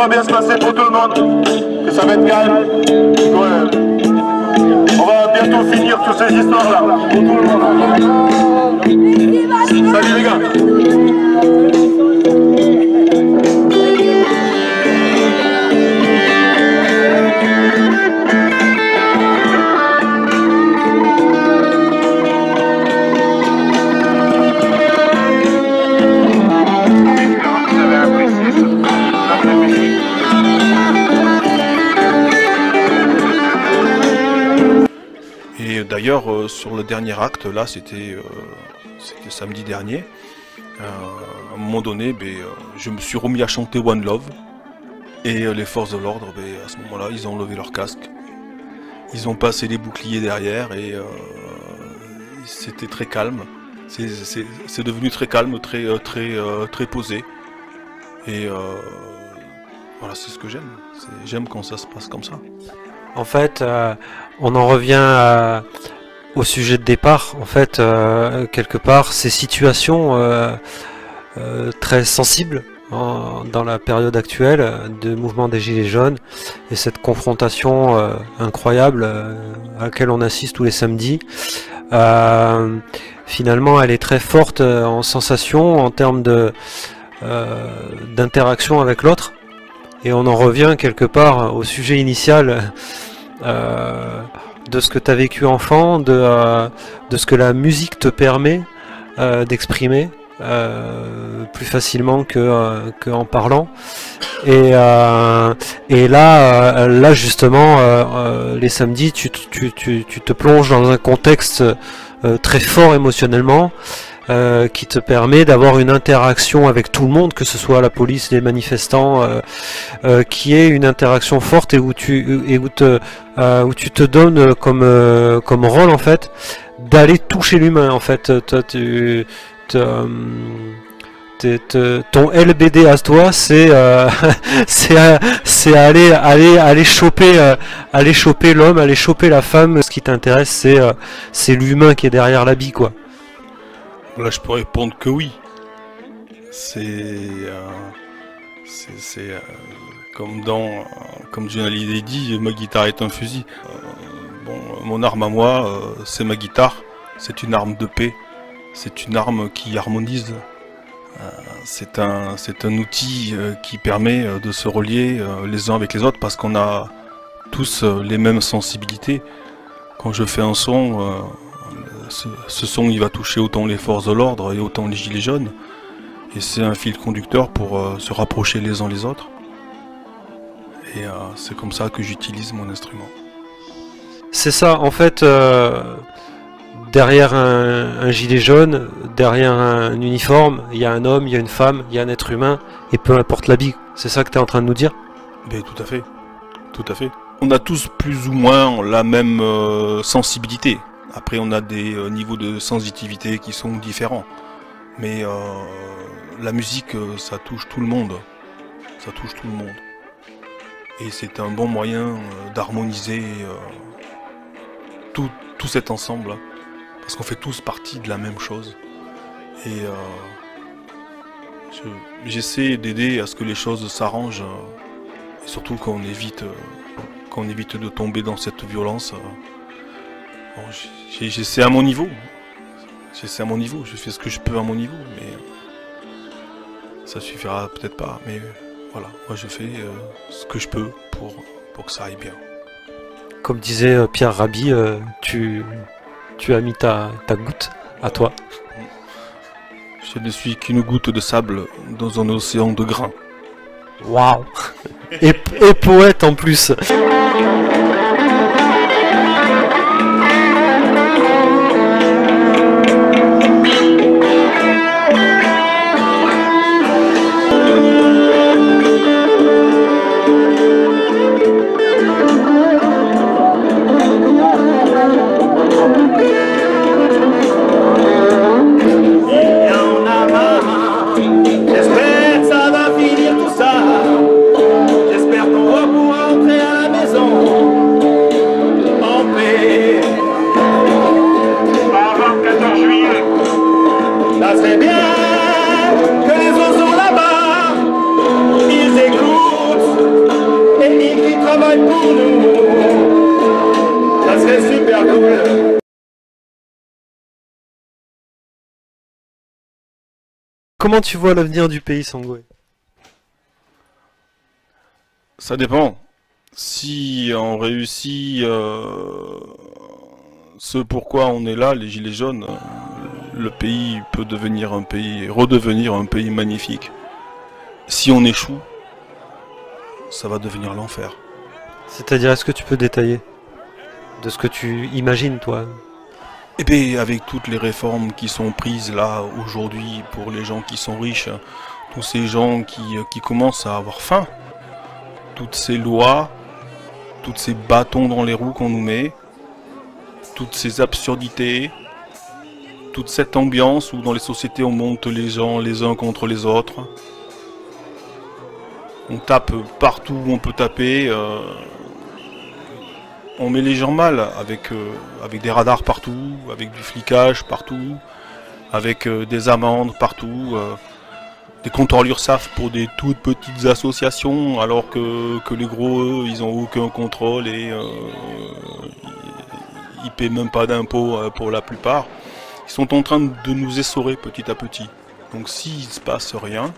Bien se passer pour tout le monde, que ça va être calme. On va bientôt finir toutes ces histoires là pour tout le monde. Salut les gars. D'ailleurs, sur le dernier acte, là, c'était samedi dernier, à un moment donné, je me suis remis à chanter One Love, et les forces de l'ordre, à ce moment-là, ils ont levé leur casque, ils ont passé les boucliers derrière, et c'était très calme, c'est devenu très calme, très posé, et voilà, c'est ce que j'aime, j'aime quand ça se passe comme ça. En fait, on en revient à au sujet de départ, en fait, quelque part, ces situations très sensibles dans la période actuelle de mouvement des Gilets jaunes et cette confrontation incroyable à laquelle on assiste tous les samedis, finalement, elle est très forte en sensation, en termes d'interaction avec l'autre. Et on en revient quelque part au sujet initial de ce que tu as vécu enfant, de ce que la musique te permet d'exprimer plus facilement que en parlant. Et là justement, les samedis, tu te plonges dans un contexte très fort émotionnellement, qui te permet d'avoir une interaction avec tout le monde, que ce soit la police, les manifestants, qui est une interaction forte et où tu te donnes comme rôle en fait d'aller toucher l'humain en fait. Ton LBD à toi, c'est aller choper l'homme, aller choper la femme. Ce qui t'intéresse, c'est l'humain qui est derrière l'habit, quoi. Là, je peux répondre que oui. Comme Johnny Hallyday dit, ma guitare est un fusil. Mon arme à moi, c'est ma guitare. C'est une arme de paix. C'est une arme qui harmonise. C'est un outil qui permet de se relier les uns avec les autres parce qu'on a tous les mêmes sensibilités. Quand je fais un son, ce son il va toucher autant les forces de l'ordre et autant les gilets jaunes. Et c'est un fil conducteur pour se rapprocher les uns les autres. Et c'est comme ça que j'utilise mon instrument. C'est ça, en fait, derrière un gilet jaune, derrière un uniforme, il y a un homme, il y a une femme, il y a un être humain, et peu importe l'habit. C'est ça que tu es en train de nous dire? Ben, tout à fait. Tout à fait. On a tous plus ou moins la même sensibilité. Après, on a des niveaux de sensitivité qui sont différents. Mais la musique, ça touche tout le monde. Ça touche tout le monde. Et c'est un bon moyen d'harmoniser tout cet ensemble. Parce qu'on fait tous partie de la même chose. Et j'essaie d'aider à ce que les choses s'arrangent. Et surtout qu'on évite de tomber dans cette violence. Bon, j'essaie à mon niveau. J'essaie à mon niveau. Je fais ce que je peux à mon niveau. Mais ça suffira peut-être pas. Mais voilà, moi je fais ce que je peux pour que ça aille bien. Comme disait Pierre Rabhi, tu as mis ta goutte à toi. Je ne suis qu'une goutte de sable dans un océan de grains. Waouh. Et poète en plus. Comment tu vois l'avenir du pays, Sangwe? Ça dépend. Si on réussit ce pourquoi on est là, les Gilets jaunes, le pays peut redevenir un pays magnifique. Si on échoue, ça va devenir l'enfer. C'est-à-dire, est-ce que tu peux détailler de ce que tu imagines, toi? Eh bien, avec toutes les réformes qui sont prises là aujourd'hui pour les gens qui sont riches, tous ces gens qui commencent à avoir faim, toutes ces lois, tous ces bâtons dans les roues qu'on nous met, toutes ces absurdités, toute cette ambiance où dans les sociétés on monte les gens les uns contre les autres, on tape partout où on peut taper, on met les gens mal avec des radars partout, avec du flicage partout, avec des amendes partout, des compteurs l'URSSAF pour des toutes petites associations, alors que les gros, eux, ils ont aucun contrôle et ils paient même pas d'impôts pour la plupart. Ils sont en train de nous essorer petit à petit. Donc s'il ne se passe rien,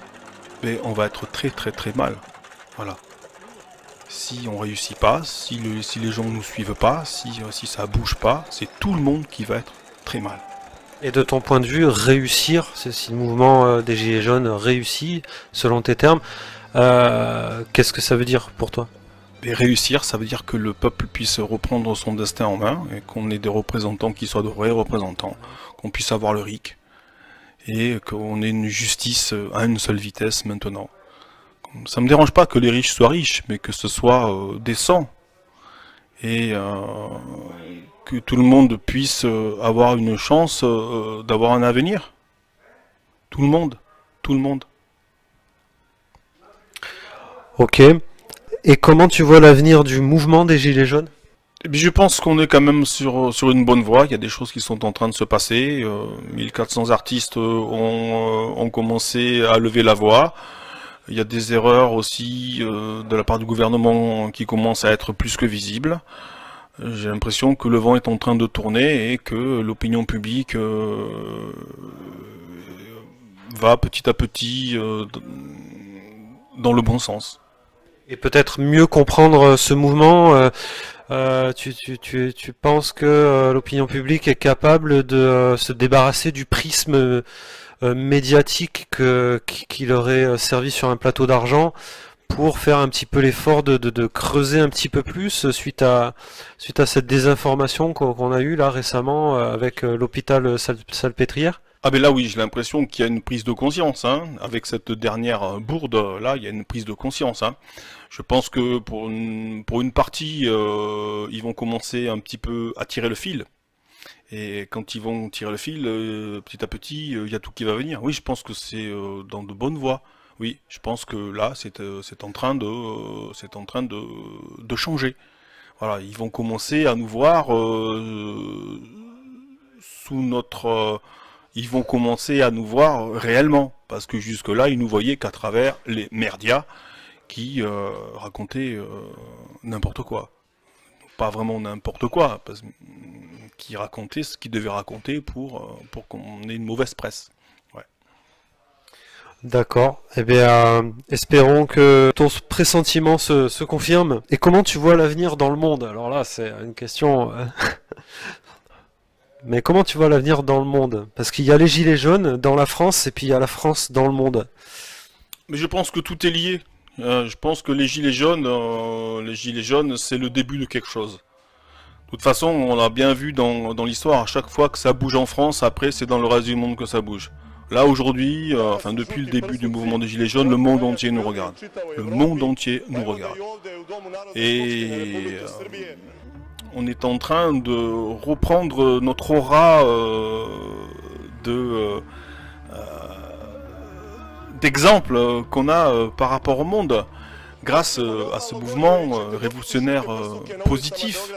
ben, on va être très très très mal. Voilà. Si on réussit pas, si les gens ne nous suivent pas, si ça bouge pas, c'est tout le monde qui va être très mal. Et de ton point de vue, réussir, si le mouvement des Gilets jaunes réussit, selon tes termes, qu'est-ce que ça veut dire pour toi? Et réussir, ça veut dire que le peuple puisse reprendre son destin en main, et qu'on ait des représentants qui soient de vrais représentants, qu'on puisse avoir le RIC, et qu'on ait une justice à une seule vitesse maintenant. Ça me dérange pas que les riches soient riches, mais que ce soit décent, et que tout le monde puisse avoir une chance d'avoir un avenir. Tout le monde, tout le monde. Ok. Et comment tu vois l'avenir du mouvement des Gilets jaunes? Eh bien, je pense qu'on est quand même sur une bonne voie. Il y a des choses qui sont en train de se passer. 1400 artistes ont commencé à lever la voix. Il y a des erreurs aussi de la part du gouvernement qui commencent à être plus que visibles. J'ai l'impression que le vent est en train de tourner et que l'opinion publique va petit à petit dans le bon sens. Et peut-être mieux comprendre ce mouvement, tu penses que l'opinion publique est capable de se débarrasser du prisme médiatique qui leur est servi sur un plateau d'argent pour faire un petit peu l'effort de creuser un petit peu plus suite à cette désinformation qu'on a eue là récemment avec l'hôpital Salpêtrière? Ah ben là oui, j'ai l'impression qu'il y a une prise de conscience, hein. Avec cette dernière bourde, là, il y a une prise de conscience, hein. Je pense que pour une partie, ils vont commencer un petit peu à tirer le fil. Et quand ils vont tirer le fil, petit à petit, il y a tout qui va venir. Oui, je pense que c'est dans de bonnes voies. Oui, je pense que là, c'est en train de changer. Voilà, ils vont commencer à nous voir sous notre... ils vont commencer à nous voir réellement, parce que jusque-là, ils nous voyaient qu'à travers les merdias qui racontaient n'importe quoi. Pas vraiment n'importe quoi, qui racontaient ce qu'ils devaient raconter pour qu'on ait une mauvaise presse. Ouais. D'accord. Eh bien, espérons que ton pressentiment se confirme. Et comment tu vois l'avenir dans le monde? Alors là, c'est une question... Mais comment tu vois l'avenir dans le monde? Parce qu'il y a les Gilets jaunes dans la France et puis il y a la France dans le monde. Mais je pense que tout est lié. Je pense que les Gilets jaunes, c'est le début de quelque chose. De toute façon, on l'a bien vu dans l'histoire, à chaque fois que ça bouge en France, après c'est dans le reste du monde que ça bouge. Là aujourd'hui, enfin depuis le début du mouvement des Gilets jaunes, le monde entier nous regarde. Le monde entier nous regarde. Et on est en train de reprendre notre aura d'exemple qu'on a par rapport au monde, grâce à ce mouvement révolutionnaire positif.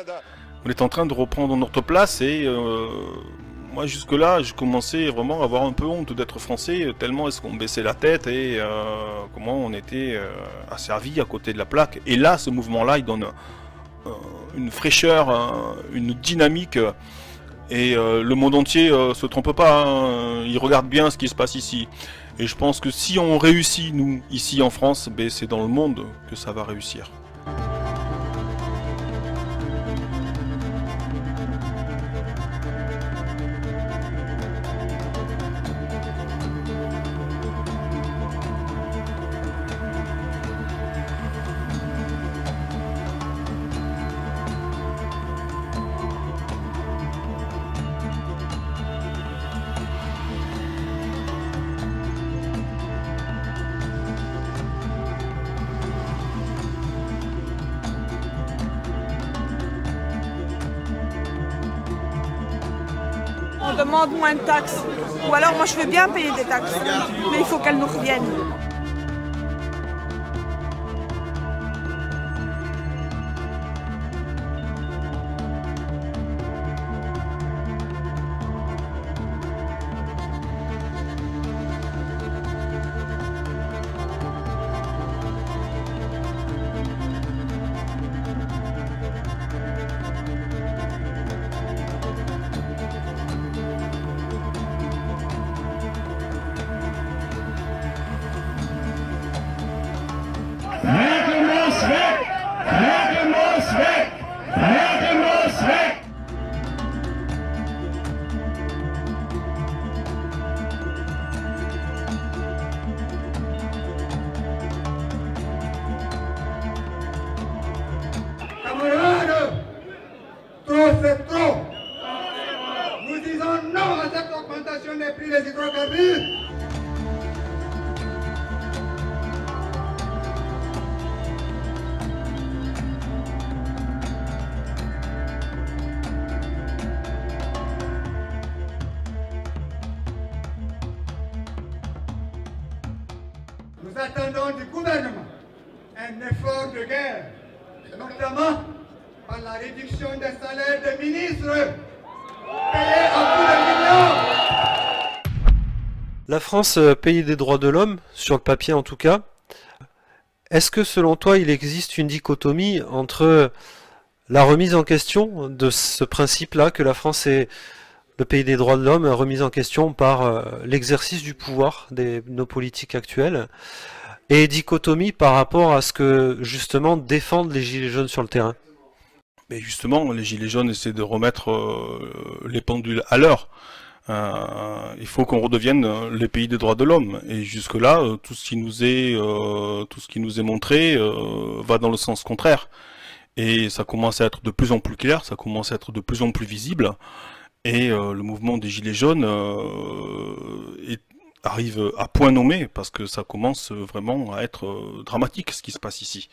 On est en train de reprendre notre place et moi jusque-là, je commençais vraiment à avoir un peu honte d'être français, tellement est-ce qu'on baissait la tête et comment on était asservi à côté de la plaque. Et là, ce mouvement-là, il donne une fraîcheur, une dynamique, et le monde entier se trompe pas, hein, il regarde bien ce qui se passe ici. Et je pense que si on réussit, nous, ici en France, ben, c'est dans le monde que ça va réussir. On demande moins de taxes. Ou alors moi je veux bien payer des taxes, mais il faut qu'elles nous reviennent. hydrocarbures. Nous attendons du gouvernement un effort de guerre, notamment par la réduction des salaires des ministres, payés à coups de millions. La France, pays des droits de l'homme, sur le papier en tout cas. Est-ce que selon toi, il existe une dichotomie entre la remise en question de ce principe-là, que la France est le pays des droits de l'homme, remise en question par l'exercice du pouvoir de nos politiques actuelles, et dichotomie par rapport à ce que justement défendent les Gilets jaunes sur le terrain? Mais justement, les Gilets jaunes essaient de remettre les pendules à l'heure. Il faut qu'on redevienne les pays des droits de l'homme. Et jusque-là, tout ce qui nous est montré va dans le sens contraire. Et ça commence à être de plus en plus clair, ça commence à être de plus en plus visible. Et le mouvement des Gilets jaunes arrive à point nommé, parce que ça commence vraiment à être dramatique ce qui se passe ici.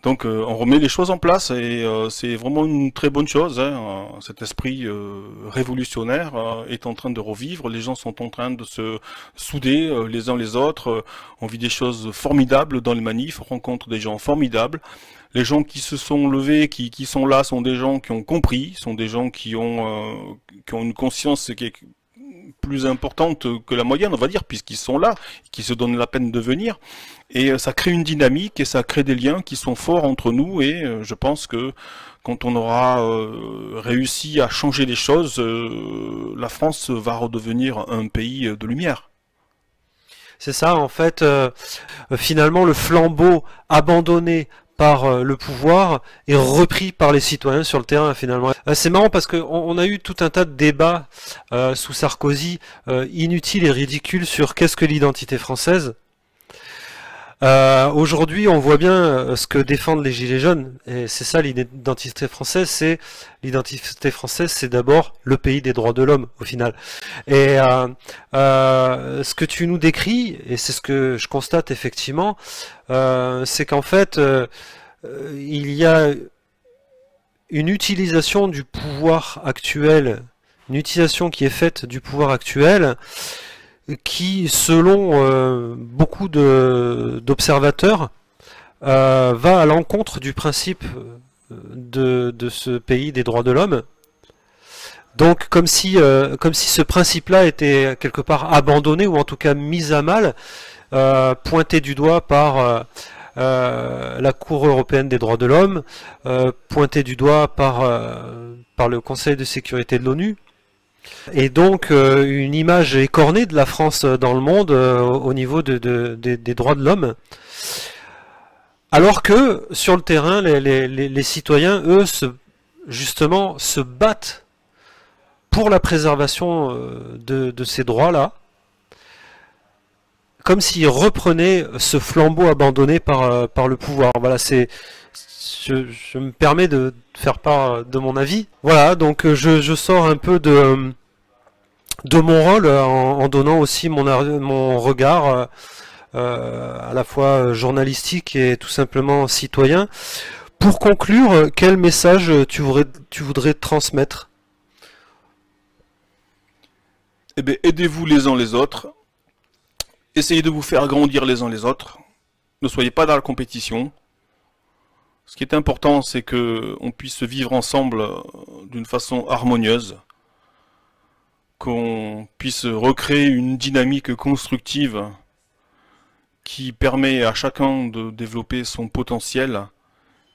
Donc on remet les choses en place et c'est vraiment une très bonne chose. Hein. Cet esprit révolutionnaire est en train de revivre, les gens sont en train de se souder les uns les autres, on vit des choses formidables dans les manifs, on rencontre des gens formidables. Les gens qui se sont levés, qui sont là, sont des gens qui ont compris, sont des gens qui ont une conscience qui est plus importante que la moyenne, on va dire, puisqu'ils sont là, qui se donnent la peine de venir. Et ça crée une dynamique et ça crée des liens qui sont forts entre nous. Et je pense que quand on aura réussi à changer les choses, la France va redevenir un pays de lumière. C'est ça, en fait, finalement, le flambeau abandonné par le pouvoir est repris par les citoyens sur le terrain, finalement. C'est marrant parce qu'on a eu tout un tas de débats sous Sarkozy inutiles et ridicules sur qu'est-ce que l'identité française. Aujourd'hui, on voit bien ce que défendent les Gilets jaunes, et c'est ça l'identité française. C'est d'abord le pays des droits de l'homme, au final. Et ce que tu nous décris, et c'est ce que je constate effectivement, c'est qu'en fait, il y a une utilisation du pouvoir actuel, une utilisation qui est faite du pouvoir actuel, qui, selon beaucoup d'observateurs, va à l'encontre du principe de ce pays des droits de l'homme. Donc comme si ce principe-là était quelque part abandonné, ou en tout cas mis à mal, pointé du doigt par la Cour européenne des droits de l'homme, pointé du doigt par le Conseil de sécurité de l'ONU. Et donc une image écornée de la France dans le monde au niveau des droits de l'homme. Alors que sur le terrain, les citoyens, eux, justement, se battent pour la préservation de ces droits-là, comme s'ils reprenaient ce flambeau abandonné par le pouvoir. Voilà, je me permets de faire part de mon avis. Voilà, donc je sors un peu de mon rôle en donnant aussi mon regard à la fois journalistique et tout simplement citoyen. Pour conclure, quel message tu voudrais transmettre? Eh bien, aidez-vous les uns les autres. Essayez de vous faire grandir les uns les autres. Ne soyez pas dans la compétition. Ce qui est important, c'est qu'on puisse vivre ensemble d'une façon harmonieuse, qu'on puisse recréer une dynamique constructive qui permet à chacun de développer son potentiel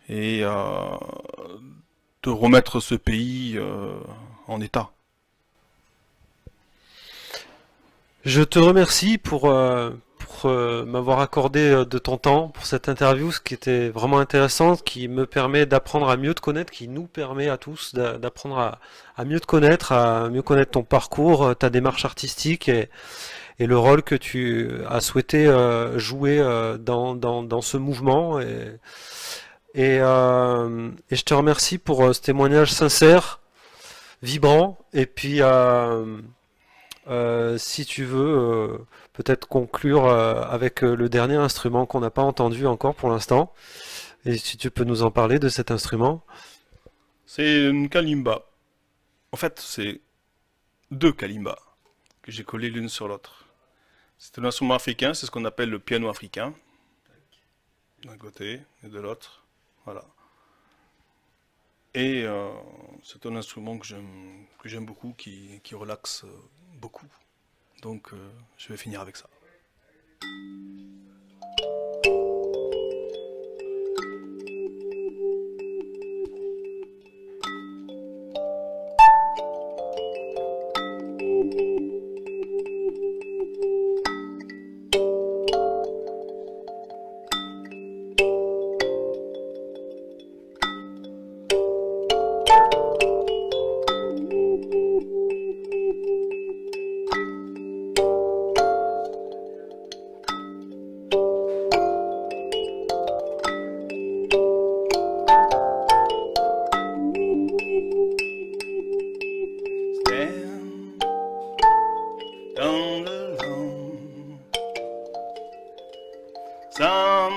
et de remettre ce pays en état. Je te remercie pour m'avoir accordé de ton temps pour cette interview, ce qui était vraiment intéressante, qui me permet d'apprendre à mieux te connaître, qui nous permet à tous d'apprendre à mieux te connaître, à mieux connaître ton parcours, ta démarche artistique et le rôle que tu as souhaité jouer dans ce mouvement. Et je te remercie pour ce témoignage sincère, vibrant, et puis Si tu veux peut-être conclure avec le dernier instrument qu'on n'a pas entendu encore pour l'instant, et si tu peux nous en parler de cet instrument. C'est une kalimba. En fait, c'est deux kalimbas que j'ai collés l'une sur l'autre. C'est un instrument africain, c'est ce qu'on appelle le piano africain. D'un côté et de l'autre. Voilà. Et c'est un instrument que j'aime beaucoup, qui relaxe beaucoup. Donc je vais finir avec ça.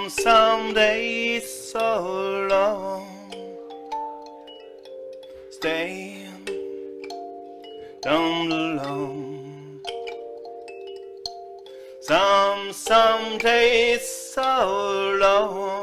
Some days so long, staying down alone. Some days so long.